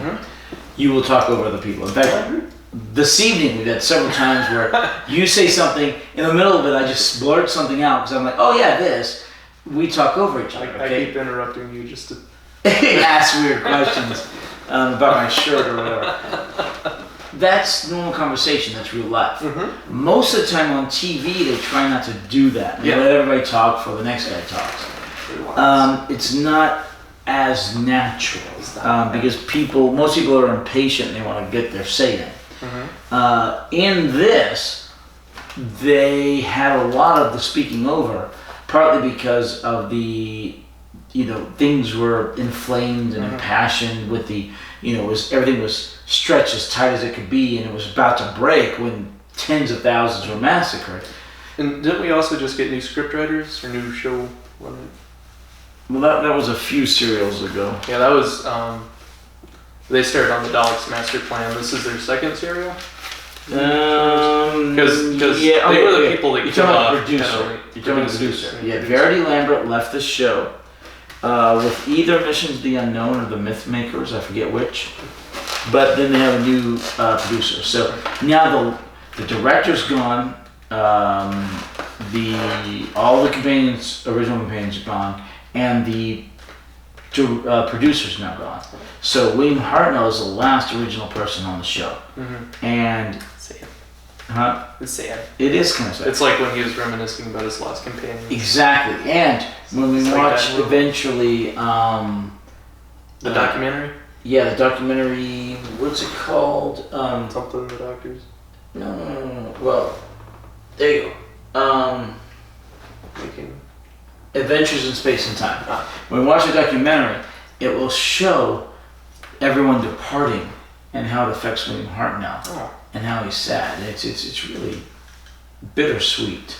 you will talk over other people. In fact, this evening we've had several times where you say something, in the middle of it I just blurt something out because I'm like, oh yeah, this. We talk over each other. Okay?
I keep interrupting you just to
ask weird questions about my shirt or whatever. That's normal conversation, that's real life. Most of the time on TV they try not to do that. They let everybody talk before the next guy talks. It's not as natural because most people are impatient and they want to get their say in. In this, they had a lot of the speaking over, partly because of the, things were inflamed and impassioned with the, everything was stretched as tight as it could be, and it was about to break when tens of thousands were massacred.
And didn't we also just get new scriptwriters or new show?
Well, that was a few serials ago.
Yeah, that was. They started on the Daleks' master plan. This is their second serial. Because they were the people that
you're talking about the producer. Yeah, Verity Lambert left the show with either Mission to the Unknown or the Myth Makers. I forget which. But then they have a new producer. So now the director's gone. All the original companions are gone, and the producer's now gone. So William Hartnell is the last original person on the show. And
sad.
Huh?
It's sad.
It is kind of sad.
It's like when he was reminiscing about his lost companion.
Exactly. And when we watch eventually
the documentary?
Yeah, the documentary, what's it called?
Something the Doctors.
No. Well, there you go. Adventures in Space and Time. When we watch the documentary, it will show everyone departing and how it affects William Hartnell and how he's sad. It's really bittersweet.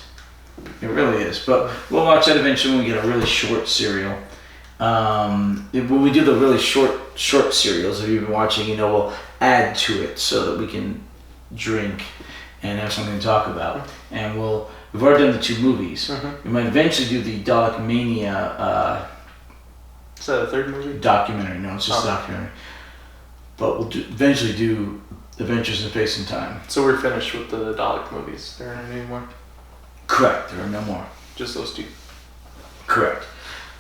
It really is. But we'll watch that eventually when we get a really short serial. When we do the really short serials, if you've been watching, we'll add to it so that we can drink and have something to talk about. And we've already done the 2 movies. We might eventually do the Dalek Mania.
Is that a 3rd movie?
Documentary. No, it's just a documentary. But we'll eventually do Adventures in Space and Time.
So we're finished with the Dalek movies. There aren't any more?
Correct. There are no more.
Just those 2?
Correct.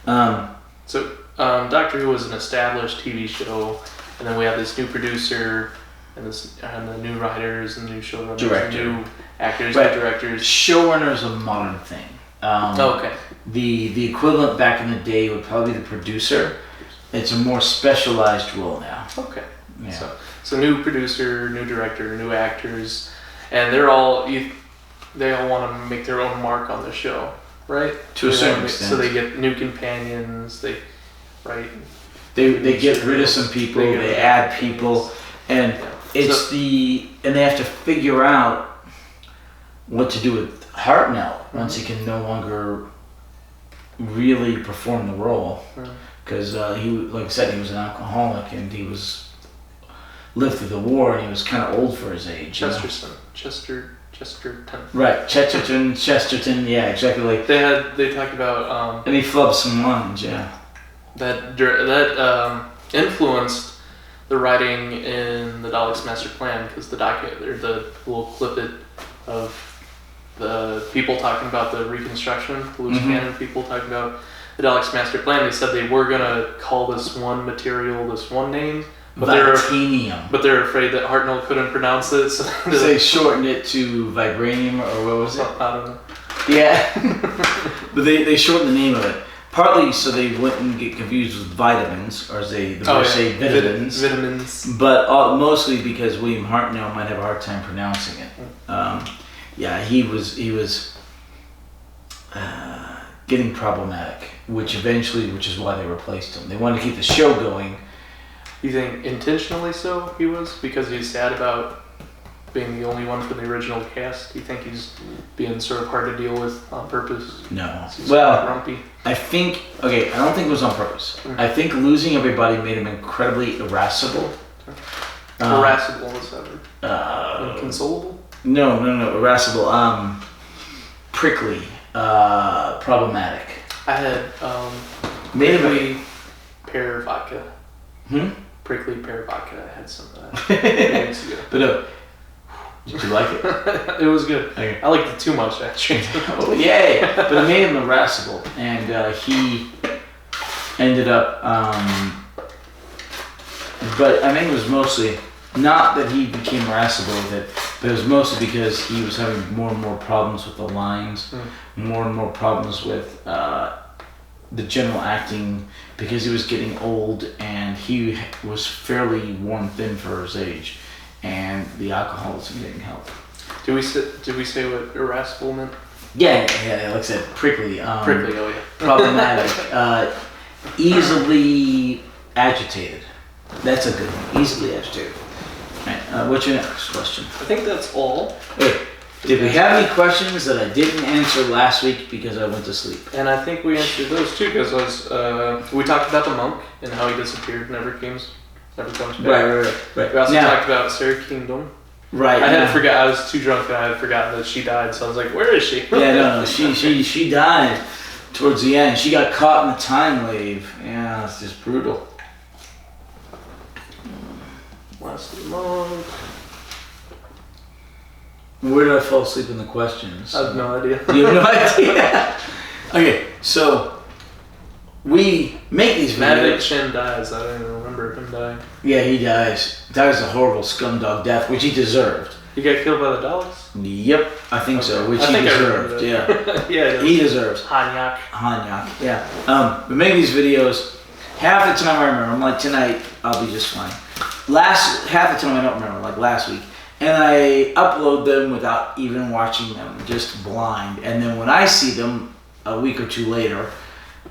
So Doctor Who was an established TV show, and then we have this new producer, and the new writers, and the new showrunners, new actors, new directors.
Showrunner is a modern thing.
Okay.
The equivalent back in the day would probably be the producer. It's a more specialized role now.
Okay.
Yeah.
So new producer, new director, new actors, and they all want to make their own mark on the show, right?
To a certain extent.
So they get new companions. They
get rid of some people. They add people, and and they have to figure out what to do with Hartnell once he can no longer really perform the role, because he, like I said, he was an alcoholic and he lived through the war and he was kind of old for his age.
Chesterton.
Right, Chesterton. Yeah, exactly. Like
they talked about
and he flubbed some lines. Yeah.
That influenced the writing in the Daleks' master plan, because the little clip of the people talking about the reconstruction, the loose cannon people talking about the Daleks' master plan. They said they were gonna call this one material this one name, but
Vibranium.
they're afraid that Hartnell couldn't pronounce it, so
they shortened it to Vibranium, or what was it?
I don't know.
Yeah, but they shortened the name of it. Partly so they wouldn't get confused with vitamins, or as they say vitamins.
Vitamins.
But mostly because William Hartnell might have a hard time pronouncing it. He was getting problematic, which is why they replaced him. They wanted to keep the show going.
You think intentionally so he was? Because he's sad about being the only one from the original cast? Do you think he's being sort of hard to deal with on purpose?
No.
He's
well,
grumpy.
I don't think it was on purpose. I think losing everybody made him incredibly irascible.
Irascible, what's that word? Inconsolable?
No, irascible. Prickly. Problematic.
I had prickly pear vodka. Prickly pear vodka. I had some of that a few weeks ago.
But did you like it?
It was good.
Okay.
I liked it too much, actually.
Oh, yay! But it made him irascible, and he ended up. But I think it was mostly not that he became irascible with it, but it was mostly because he was having more and more problems with the lines, more and more problems with the general acting, because he was getting old and he was fairly worn thin for his age. And the alcoholism didn't help.
Did we say what irascible meant?
Yeah, like I said, prickly.
Prickly, oh yeah.
Problematic. Easily agitated. That's a good one. Easily agitated. All right, what's your next question?
I think that's all.
Wait, did we have any questions that I didn't answer last week because I went to sleep?
And I think we answered those too, because we talked about the monk and how he disappeared, never comes back.
Right.
We also talked about Sarah Kingdom.
Right.
I had forgot. I was too drunk and I had forgotten that she died. So I was like, "Where is she?"
Yeah, no. She died towards the end. She got caught in the time wave. Yeah, it's just brutal.
Last month.
Where did I fall asleep in the questions?
I have no idea.
You have no idea. Okay, so. We make these videos.
Mavic Chen dies. I don't even remember him dying.
Yeah, he dies. Dies a horrible scumdog death, which he deserved.
He got killed by the Daleks?
Yep, I think so. Which he deserved. Yeah.
Yeah.
He deserves.
Hanyak.
Yeah. We make these videos. Half the time I remember. I'm like, tonight I'll be just fine. Half the time I don't remember, like last week. And I upload them without even watching them, just blind. And then when I see them a week or two later,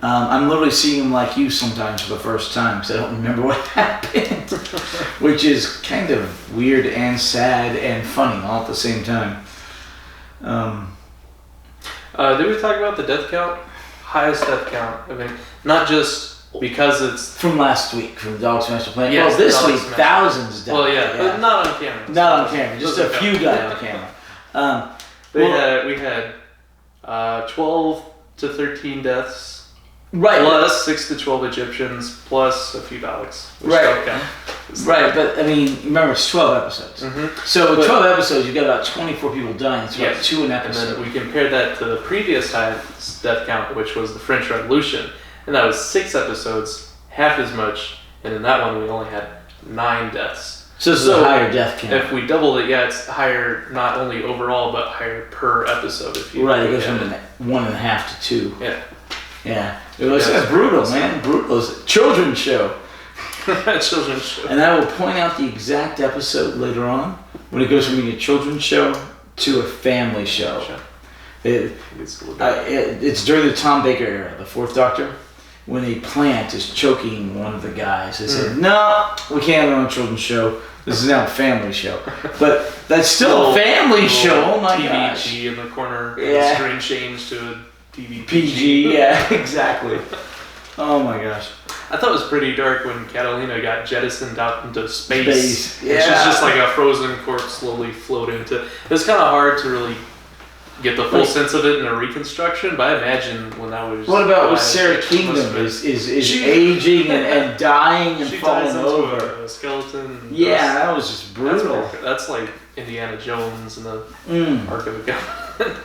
I'm literally seeing them like you sometimes for the first time because I don't remember what happened, which is kind of weird and sad and funny all at the same time.
Did we talk about the death count? Highest death count. I mean, not just because it's
from last week, from the Dog's Master Plan.
Yes,
well, this week thousands died.
Well, yeah, but not on camera.
Not on camera. Just a few died on camera.
We had 12 to 13 deaths.
Right.
Plus 6 to 12 Egyptians, plus a few Daleks.
Right. Right, but I mean, remember, it's 12 episodes. So with 12 episodes, you've got about 24 people dying. It's about 2 an episode.
And then we compared that to the previous highest death count, which was the French Revolution. And that was 6 episodes, half as much. And in that one, we only had 9 deaths.
So this is a higher death count.
If we doubled it, it's higher not only overall, but higher per episode. If you
it goes from 1.5 to 2.
Yeah.
Yeah, it was brutal, man. Brutal. It was a children's show.
Children's show.
And I will point out the exact episode later on when it goes from being a children's show to a family show. It's during the Tom Baker era, the Fourth Doctor, when a plant is choking one of the guys. They said, "No, we can't have our own children's show. This is now a family show." But that's still a family show. Oh my gosh.
TVG in the corner.
Yeah.
Screen change to a TV
PG. Yeah, exactly. Oh my gosh.
I thought it was pretty dark when Catalina got jettisoned out into space.
Yeah.
She's just like a frozen corpse slowly floating to. It was kind of hard to really get the full sense of it in a reconstruction. But I imagine when I was.
What about with Sarah Kingdom? Is aging and dying and falling over?
A skeleton.
Yeah, that was just brutal.
That's like Indiana Jones and the Ark of the Covenant.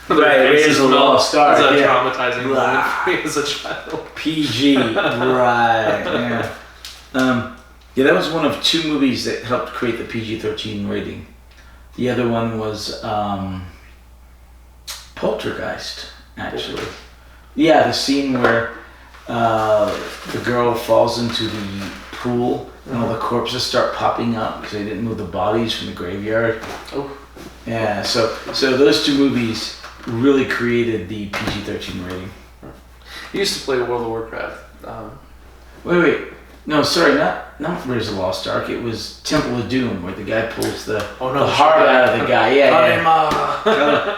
Right, Raiders of the Lost Ark.
That's a traumatizing moment for me as a child.
PG, right? Yeah. Yeah, that was one of 2 movies that helped create the PG-13 rating. The other one was Poltergeist, actually. Yeah, the scene where the girl falls into the pool and all the corpses start popping up because they didn't move the bodies from the graveyard.
Oh.
Yeah, so those 2 movies really created the PG-13 rating.
You used to play World of Warcraft.
Wait. No, sorry, not Raiders of the Lost Ark. It was Temple of Doom, where the guy pulls the heart out of the guy. Yeah.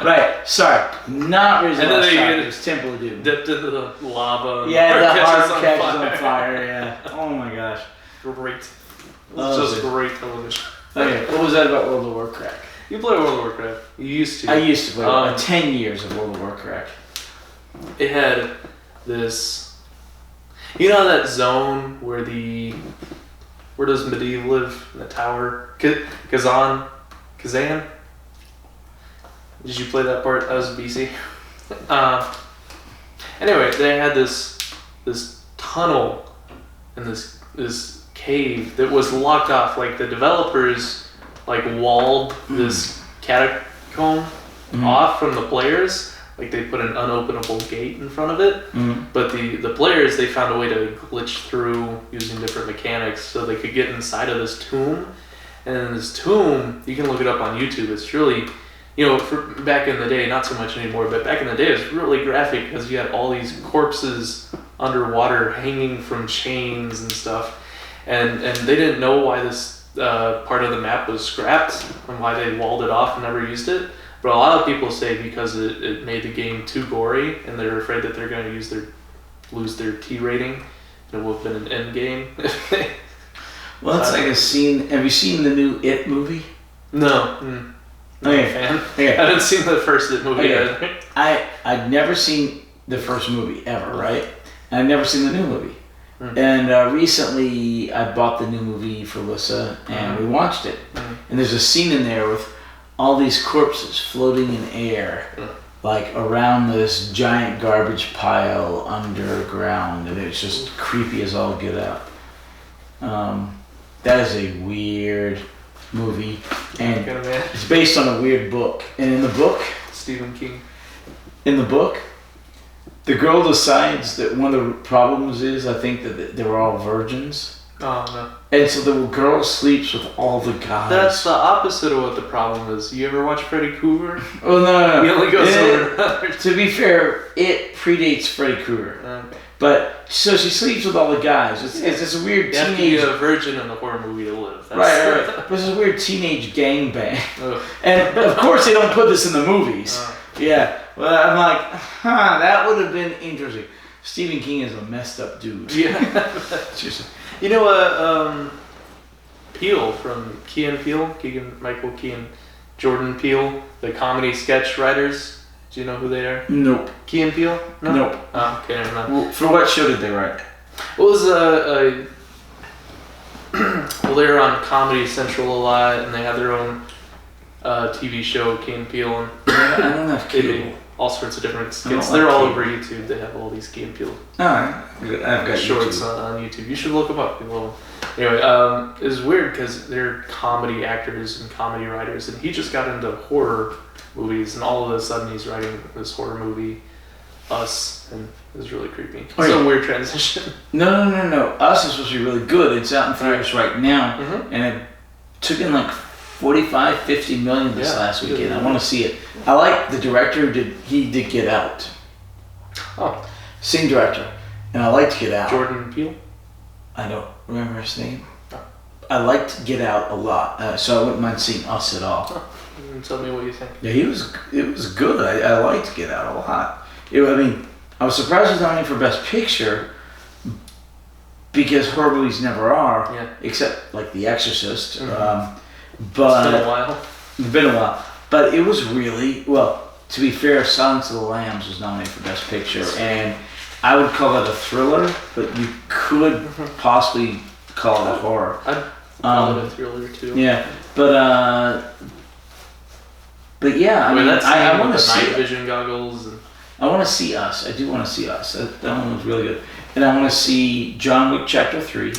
Right. Sorry, not Raiders of the Lost Ark. It was Temple of Doom.
Dipped into the lava.
Yeah, the heart catches on fire. Yeah. Oh my gosh.
Great. It's just great television.
Okay, what was that about World of Warcraft?
You play World of Warcraft. You used to.
I used to play 10 years of World of Warcraft.
It had this. You know that zone where does Medivh live in the tower? Kazan? Did you play that part? That was BC. Anyway, they had this tunnel and this cave that was locked off. Like the developers walled this catacomb off from the players. Like they put an unopenable gate in front of it, but the players, they found a way to glitch through using different mechanics so they could get inside of this tomb. And in this tomb, you can look it up on YouTube. It's really, for back in the day, not so much anymore, but back in the day, it was really graphic because you had all these corpses underwater hanging from chains and stuff. And they didn't know why this part of the map was scrapped and why they walled it off and never used it. But a lot of people say because it made the game too gory, and they're afraid that they're going to lose their T rating. It would have been an end game.
Well, it's like a scene. Have you seen the new It movie?
No. Not a fan. Okay. I haven't seen the first It movie either.
I'd never seen the first movie ever, right? And I've never seen the new movie. And recently, I bought the new movie for Lissa, and we watched it. And there's a scene in there with all these corpses floating in air, like around this giant garbage pile underground, and it's just creepy as all get out. That is a weird movie, and it's based on a weird book. And in the book,
Stephen King.
In the book, the girl decides that one of the problems is, I think, that they were all virgins.
Oh, no.
And so the girl sleeps with all the guys.
That's the opposite of what the problem is. You ever watch Freddy Krueger?
Oh, no.
He only goes over.
To be fair, it predates Freddy Krueger.
Okay.
But, so she sleeps with all the guys. It's this weird
you
teenage...
You have to be a virgin in the horror movie to live. That's
right. But it's this weird teenage gangbang. And, of course, they don't put this in the movies. Yeah. Well, I'm like, that would have been interesting. Stephen King is a messed up dude.
Yeah.
Seriously.
You know Peele from Key and Peele, Michael Key and Jordan Peele, the comedy sketch writers. Do you know who they are?
Nope.
Key and Peele? No?
Nope.
Oh, okay, never mind.
Well, for what show did they write?
It was well, they were on Comedy Central a lot, and they had their own TV show, Key and Peele, and
I don't have cable.
All sorts of different skits. They're all over YouTube. They have all these Key and Peele
I've got
shorts
YouTube.
On YouTube. You should look them up. Anyway, it's weird because they're comedy actors and comedy writers, and he just got into horror movies, and all of a sudden he's writing this horror movie, Us, and it was really creepy. It's a weird transition.
No. Us is supposed to be really good. It's out in theaters right now, and it took in like 45, 50 million this last weekend. I want to see it. I like the director who did Get Out.
Oh.
Same director. And I liked Get Out.
Jordan Peele?
I don't remember his name.
Oh.
I liked Get Out a lot, so I wouldn't mind seeing Us at all.
Oh. Tell me what you think.
Yeah, it was good. I liked Get Out a lot. I was surprised it was nominated for Best Picture because horror movies never are, except like The Exorcist.
Mm-hmm.
But
it's been a while.
It's been a while. But it was really, well, to be fair, Silence of the Lambs was nominated for Best Picture, and I would call it a thriller, but you could possibly call it a horror.
I'd call it a thriller too.
Yeah, but yeah, I mean, I want to see
night vision goggles. And
I want to see Us. I do want to see Us. That one was really good, and I want to see John Wick Chapter 3.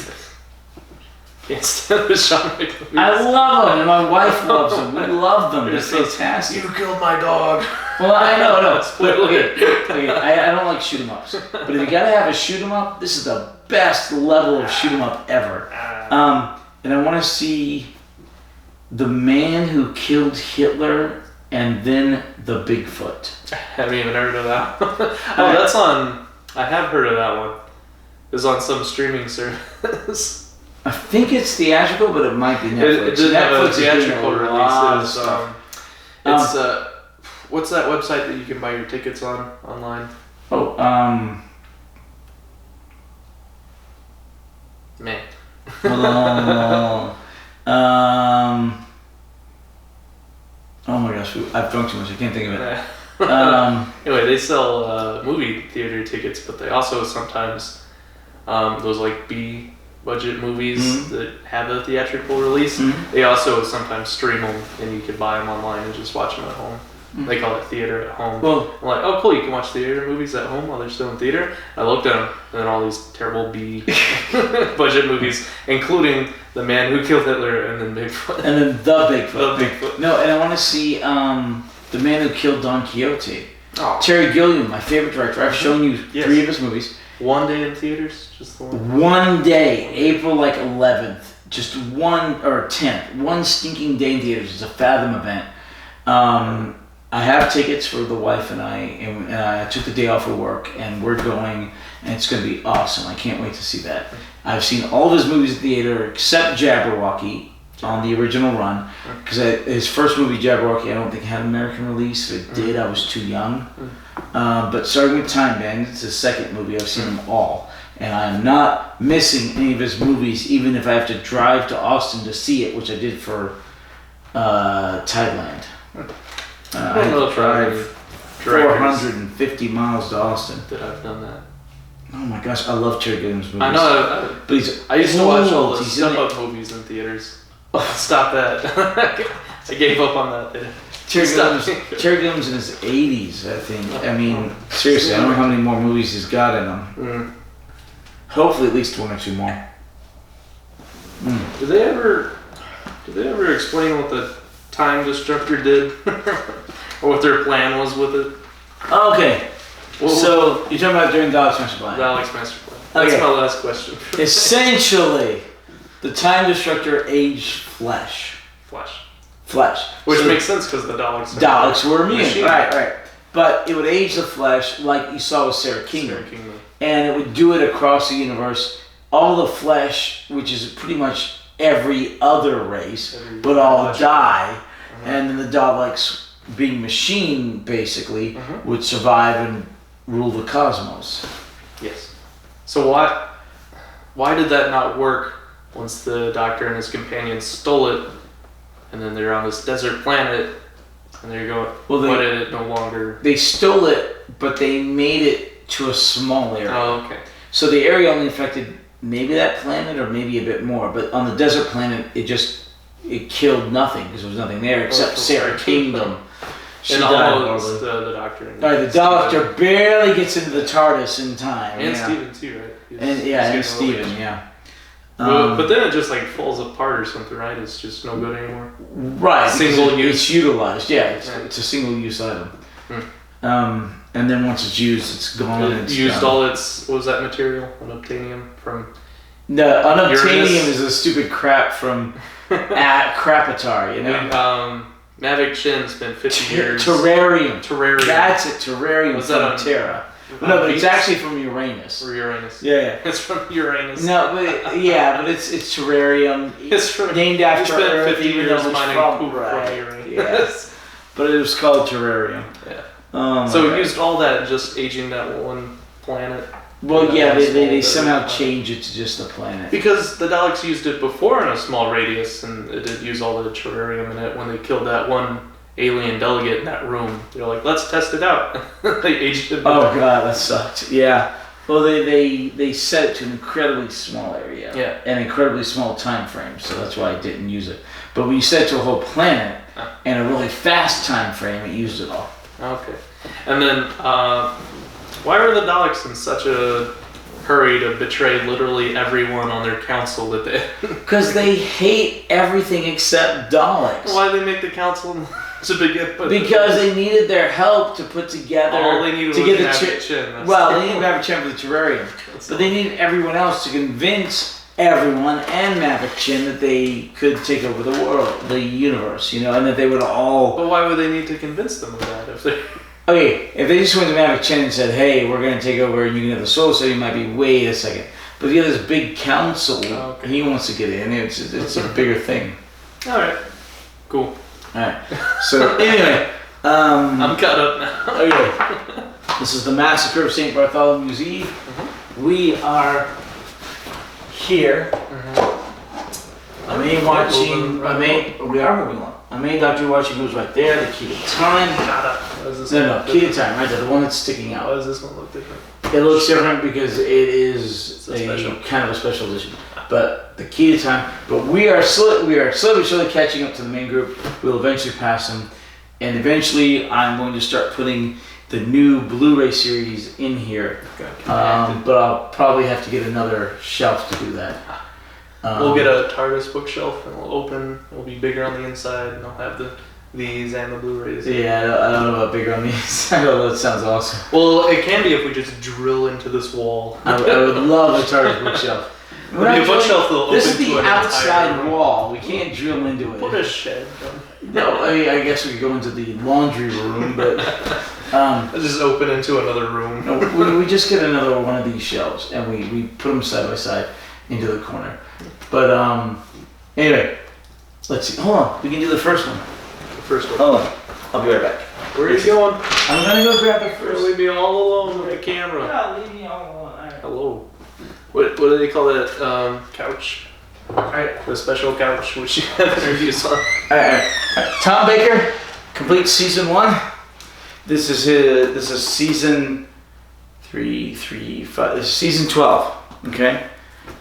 Can't stand the John Wick movies.
I love them, and my wife loves them. We love them. They're fantastic.
You killed my dog.
Well, I know, no. But, okay, I don't like shoot 'em ups. But if you gotta have a shoot 'em up, this is the best level of shoot 'em up ever. And I want to see The Man Who Killed Hitler and Then the Bigfoot.
I haven't even heard of that. Oh, that's on. I have heard of that one. It's on some streaming service.
I think it's theatrical, but it might be Netflix.
It did have a
Netflix
theatrical release.
It's
what's that website that you can buy your tickets online?
Oh,
Man.
Oh my gosh, I've drunk too much. I can't think of it.
Anyway, they sell movie theater tickets, but they also sometimes those like B budget movies that have a theatrical release. They also sometimes stream them, and you can buy them online and just watch them at home. They call it theater at home.
Well,
I'm like, oh cool, you can watch theater movies at home while they're still in theater. I looked at them, and then all these terrible B budget movies, including The Man Who Killed Hitler and then Bigfoot.
And then The Bigfoot.
The Bigfoot.
No, and I want to see The Man Who Killed Don Quixote.
Oh.
Terry Gilliam, my favorite director. I've shown you 3 of his movies.
One day in theaters, just the one.
One day, April 11th, just 10th, one stinking day in theaters. It's a Fathom event. I have tickets for the wife and I took the day off of work, and we're going, and it's going to be awesome. I can't wait to see that. I've seen all of his movies at the theater except Jabberwocky on the original run, because his first movie, Jabberwocky, I don't think had an American release. If it did, I was too young. But starting with Time Bandits, it's his second movie. I've seen them all, and I'm not missing any of his movies, even if I have to drive to Austin to see it, which I did for Thailand. I drive 450 miles to Austin.
That I've done that.
Oh my gosh, I love Terry Gilliam's movies.
I know,
but
I used to watch all the step-up movies in theaters. Stop that. I gave up on that.
Terry Gilliam's in his 80s, I think. I mean, seriously, I don't know how many more movies he's got in him. Hopefully at least 1 or 2 more.
Did they ever explain what the Time Destructor did? Or what their plan was with it?
Okay. So, you're talking about during Dalek's Master Plan.
Dalek's Master Plan. That's my last question.
Essentially, the Time Destructor aged flesh.
Which makes sense because the
Daleks were immune. Right. But it would age the flesh like you saw with Sarah Kingdom. And it would do it across the universe. All the flesh, which is pretty much every other race, would all die. And then the Daleks, being machine basically, would survive and rule the cosmos.
Yes. So why did that not work once the Doctor and his companions stole it, and then they're on this desert planet, and they're going, why did it no longer...
They stole it, but they made it to a small area.
Oh, okay.
So the area only affected maybe that planet or maybe a bit more, but on the desert planet, it killed nothing because there was nothing there except Sarah Kingdom. She died horribly.
The Doctor.
The Doctor barely gets into the TARDIS in time.
And Steven too, right?
And Steven, yeah.
But then it just like falls apart or something, right? It's just no good anymore.
Right.
Single use.
It's utilized. Yeah, it's a single use item. And then once it's used, it's gone.
It used all its, what was that material? Unobtainium from...
No, unobtainium is a stupid crap from Crapatar, you know?
Mavic Shin spent 50 years...
Terrarium. That's it, terrarium
was
from Terra. No, but it's actually from Uranus.
Or Uranus.
Yeah.
It's from Uranus.
No, but it's terrarium.
It's from,
named after Earth,
50 years mining poop from Uranus.
Yes. But it was called terrarium.
Yeah.
So
it used all that just aging that one planet.
Well, they somehow changed it to just the planet.
Because the Daleks used it before in a small radius, and it did use all the terrarium in it when they killed that one alien delegate in that room. They're like, let's test it out. They aged it.
Oh god, that sucked. Yeah. Well, they set it to an incredibly small area.
Yeah.
An incredibly small time frame, so that's why I didn't use it. But when you set it to a whole planet and a really fast time frame, it used it all.
Okay. And then, why were the Daleks in such a hurry to betray literally everyone on their council that they...
Because they hate everything except Daleks.
Why did they make the council to begin with?
Because they needed their help to put together...
All they needed
to
was
get
Maverick Chin.
Well, they needed Maverick Chin for the terrarium. But they needed everyone else to convince everyone and Maverick Chin that they could take over the world, the universe, you know, and that they would all...
But why would they need to convince them of that if they...
Okay, if they just went to Maverick Chin and said, hey, we're going to take over and you can have the soul, so you might be, wait a second. But if you have this big council, he wants to get in. It's a bigger thing.
Alright. Cool.
Alright. So, anyway.
I'm caught up now.
Okay. This is the Massacre of St. Bartholomew's Eve.
Mm-hmm.
We are here.
Mm-hmm.
My main watching, we are moving on. My main doctor watching goes right there, the key to time. No, key to time, right there, the one that's sticking out.
Why does this one look different?
It looks different because it is
special.
kind of a special edition. But the key to time, but we are slowly catching up to the main group. We'll eventually pass them. And eventually I'm going to start putting the new Blu-ray series in here. But I'll probably have to get another shelf to do that.
We'll get a TARDIS bookshelf and we'll be bigger on the inside, and I'll have these and the Blu-rays.
Yeah, I don't know about bigger on the inside. I know that sounds awesome.
Well, it can be if we just drill into this wall.
I would love a TARDIS bookshelf.
The bookshelf will open
this is
to
the
an
outside
entire
wall. We can't drill into it.
Put a shed.
No, I mean, I guess we could go into the laundry room, but
just open into another room.
No, we just get another one of these shelves and we put them side by side into the corner. But anyway, let's see. Hold on, we can do the first one.
The first one.
Hold on, I'll be right back.
Where are you going?
I'm gonna go grab it first.
Leave me all alone with the camera.
Yeah, leave me all alone. All right.
Hello. What do they call that couch? Alright, the special couch which you have interviews on.
Alright. Tom Baker, complete season 1. This is season 3, 5. This is season 12. Okay.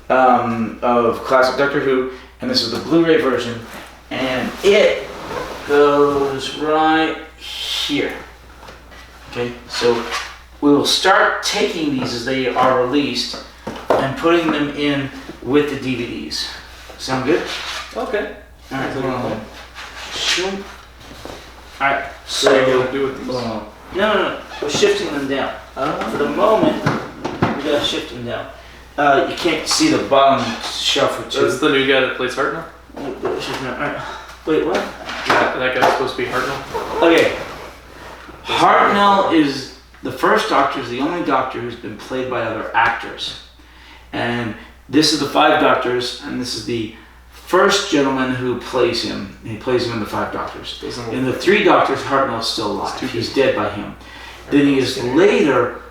Of classic Doctor Who, and this is the Blu-ray version, and it goes right here. Okay, so we will start taking these as they are released and putting them in with the DVDs. Sound good?
Okay.
All right. Shoom. All right.
So what are you gonna do with these?
No. We're shifting them down. For the moment, we gotta shift them down. You can't see the bottom shelf or two.
That's the new guy that plays Hartnell?
Alright. Wait, what?
That guy's supposed to be Hartnell?
Okay. Hartnell is the first Doctor, is the only Doctor who's been played by other actors. And this is the 5 Doctors, and this is the first gentleman who plays him. He plays him in the 5 Doctors. In the 3 Doctors, Hartnell's still alive. He's dead by him. Then he is later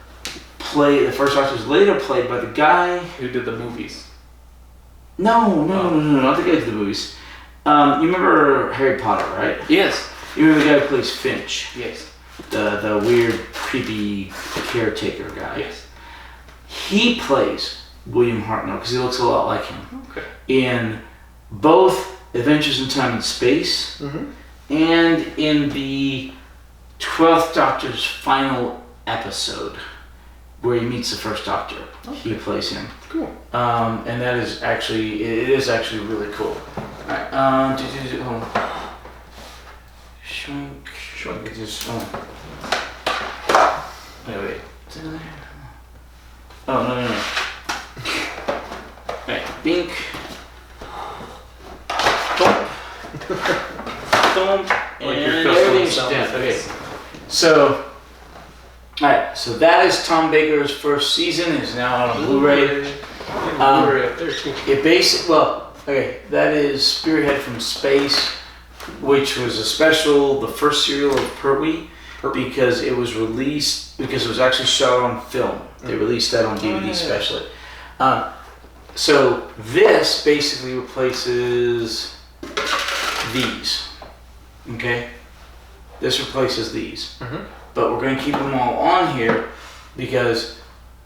the first Doctor is later played by the guy
who did the movies.
No, not the guy who did the movies. You remember Harry Potter, right?
Yes.
You remember the guy who plays Finch?
Yes.
The weird, creepy caretaker guy.
Yes.
He plays William Hartnell because he looks a lot like him.
Okay.
In both Adventures in Time and Space and in the 12th Doctor's final episode, where he meets the first Doctor. He plays him.
Cool.
And that is actually, it is actually really cool. Alright, hold on. Shrink. Just, wait. Oh, no. Alright, bink. Thump. And everything's down. Okay. So, alright, so that is Tom Baker's first season. It's now on Blu-ray. That is Spearhead from Space, which was a special, the first serial of Pertwee, because it was actually shot on film. They released that on DVD specially. So this basically replaces these. Okay? This replaces these.
Mm-hmm.
But we're going to keep them all on here because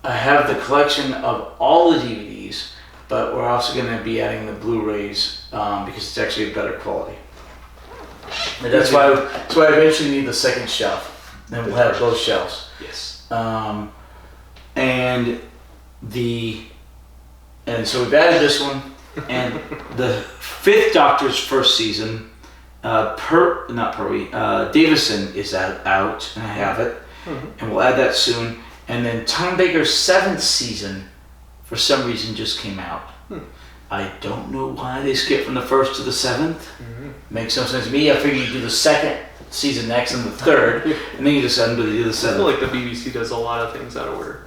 I have the collection of all the DVDs, but we're also going to be adding the Blu-rays because it's actually a better quality. And that's why I eventually need the second shelf. Then we'll have both shelves.
Yes.
And so we've added this one, and the fifth Doctor's first season, Davison is out, and I have it, and we'll add that soon. And then Tom Baker's seventh season, for some reason, just came out. I don't know why they skipped from the first to the seventh. Makes no sense to me. I figured you do the second season next and the third, and then you decide to do the
I
seventh.
feel like the BBC does a lot of things out of order.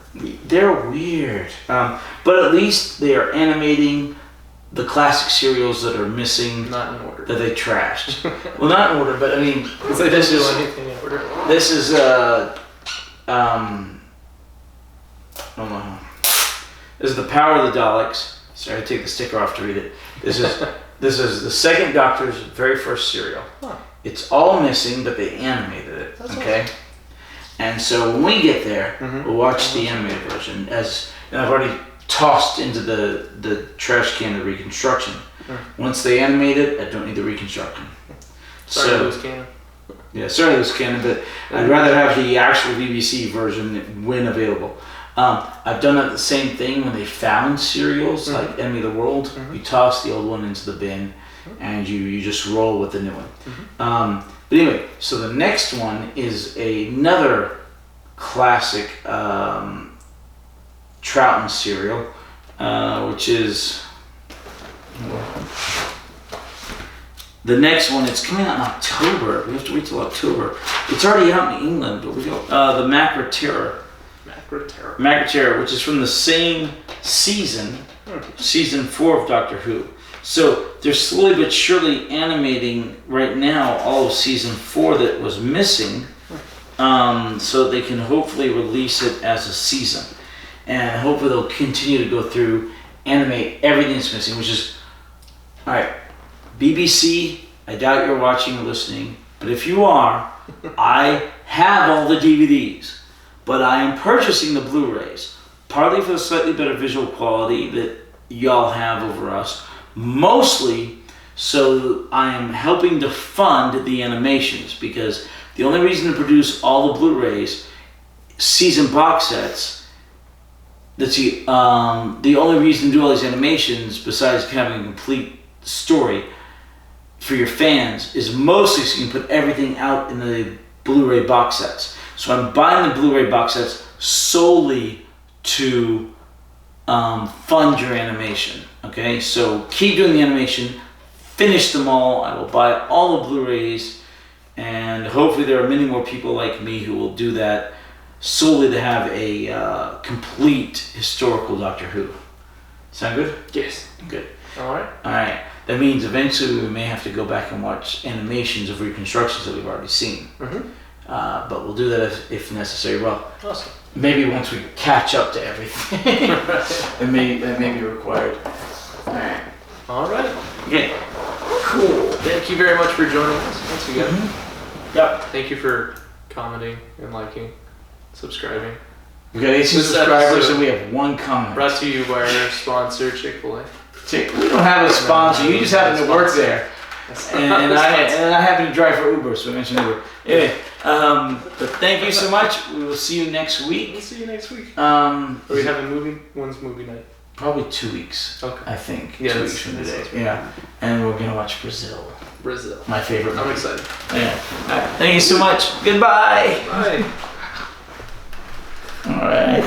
They're weird, but at least they are animating the classic serials that are missing.
Not in order.
That they trashed. Well, not in order, but I mean,
Because they didn't do anything in order.
this is this is The Power of the Daleks. Sorry, I take the sticker off to read it. This is the second Doctor's very first serial.
Huh.
It's all missing, but they animated it.
That's
okay.
Awesome.
And so when we get there, we'll watch the animated version. And I've already tossed into the trash can the reconstruction. Once they animate it, I don't need the reconstruction.
Sorry to lose canon.
Yeah, sorry to lose canon, but I'd rather have the actual BBC version when available. I've done that the same thing when they found serials like Enemy of the World. You toss the old one into the bin, and you just roll with the new one. But anyway, so the next one is another classic Troughton serial, which is the next one. It's coming out in October. We have to wait till October. It's already out in England, but the Massacre Terror, which is from the same season, season 4 of Doctor Who. So they're slowly but surely animating right now all of season 4 that was missing, so they can hopefully release it as a season. And hopefully they'll continue to go through, animate everything that's missing, which is, alright, BBC, I doubt you're watching or listening, but if you are, I have all the DVDs, but I am purchasing the Blu-rays, partly for the slightly better visual quality that y'all have over us, mostly so I am helping to fund the animations, because the only reason to produce all the Blu-rays, season box sets, the only reason to do all these animations, besides having a complete story for your fans, is mostly so you can put everything out in the Blu-ray box sets. So I'm buying the Blu-ray box sets solely to fund your animation. Okay, so keep doing the animation, finish them all. I will buy all the Blu-rays, and hopefully there are many more people like me who will do that solely to have a complete historical Doctor Who. Sound good?
Yes.
Good.
Alright.
Alright. That means eventually we may have to go back and watch animations of reconstructions that we've already seen. But we'll do that if necessary. Well,
awesome.
Maybe once we catch up to everything. That may be required. Alright.
Alright.
Okay. Cool.
Thank you very much for joining us once again.
Yep.
Thank you for commenting and liking, subscribing.
We got 18 subscribers and we have 1 comment.
Brought to you by our sponsor, Chick-fil-A.
We don't have a sponsor. You just happen to work there. And I happen to drive for Uber, so I mentioned Uber. Anyway, but thank you so much. We will see you next week.
We'll see you next week. Are we having when's movie night?
Probably 2 weeks.
Okay.
I think.
Yeah,
2 weeks from today. Yeah. And we're gonna watch Brazil. My favorite movie.
I'm excited.
Yeah. All right. Thank you so much. Goodbye.
Bye.
All right.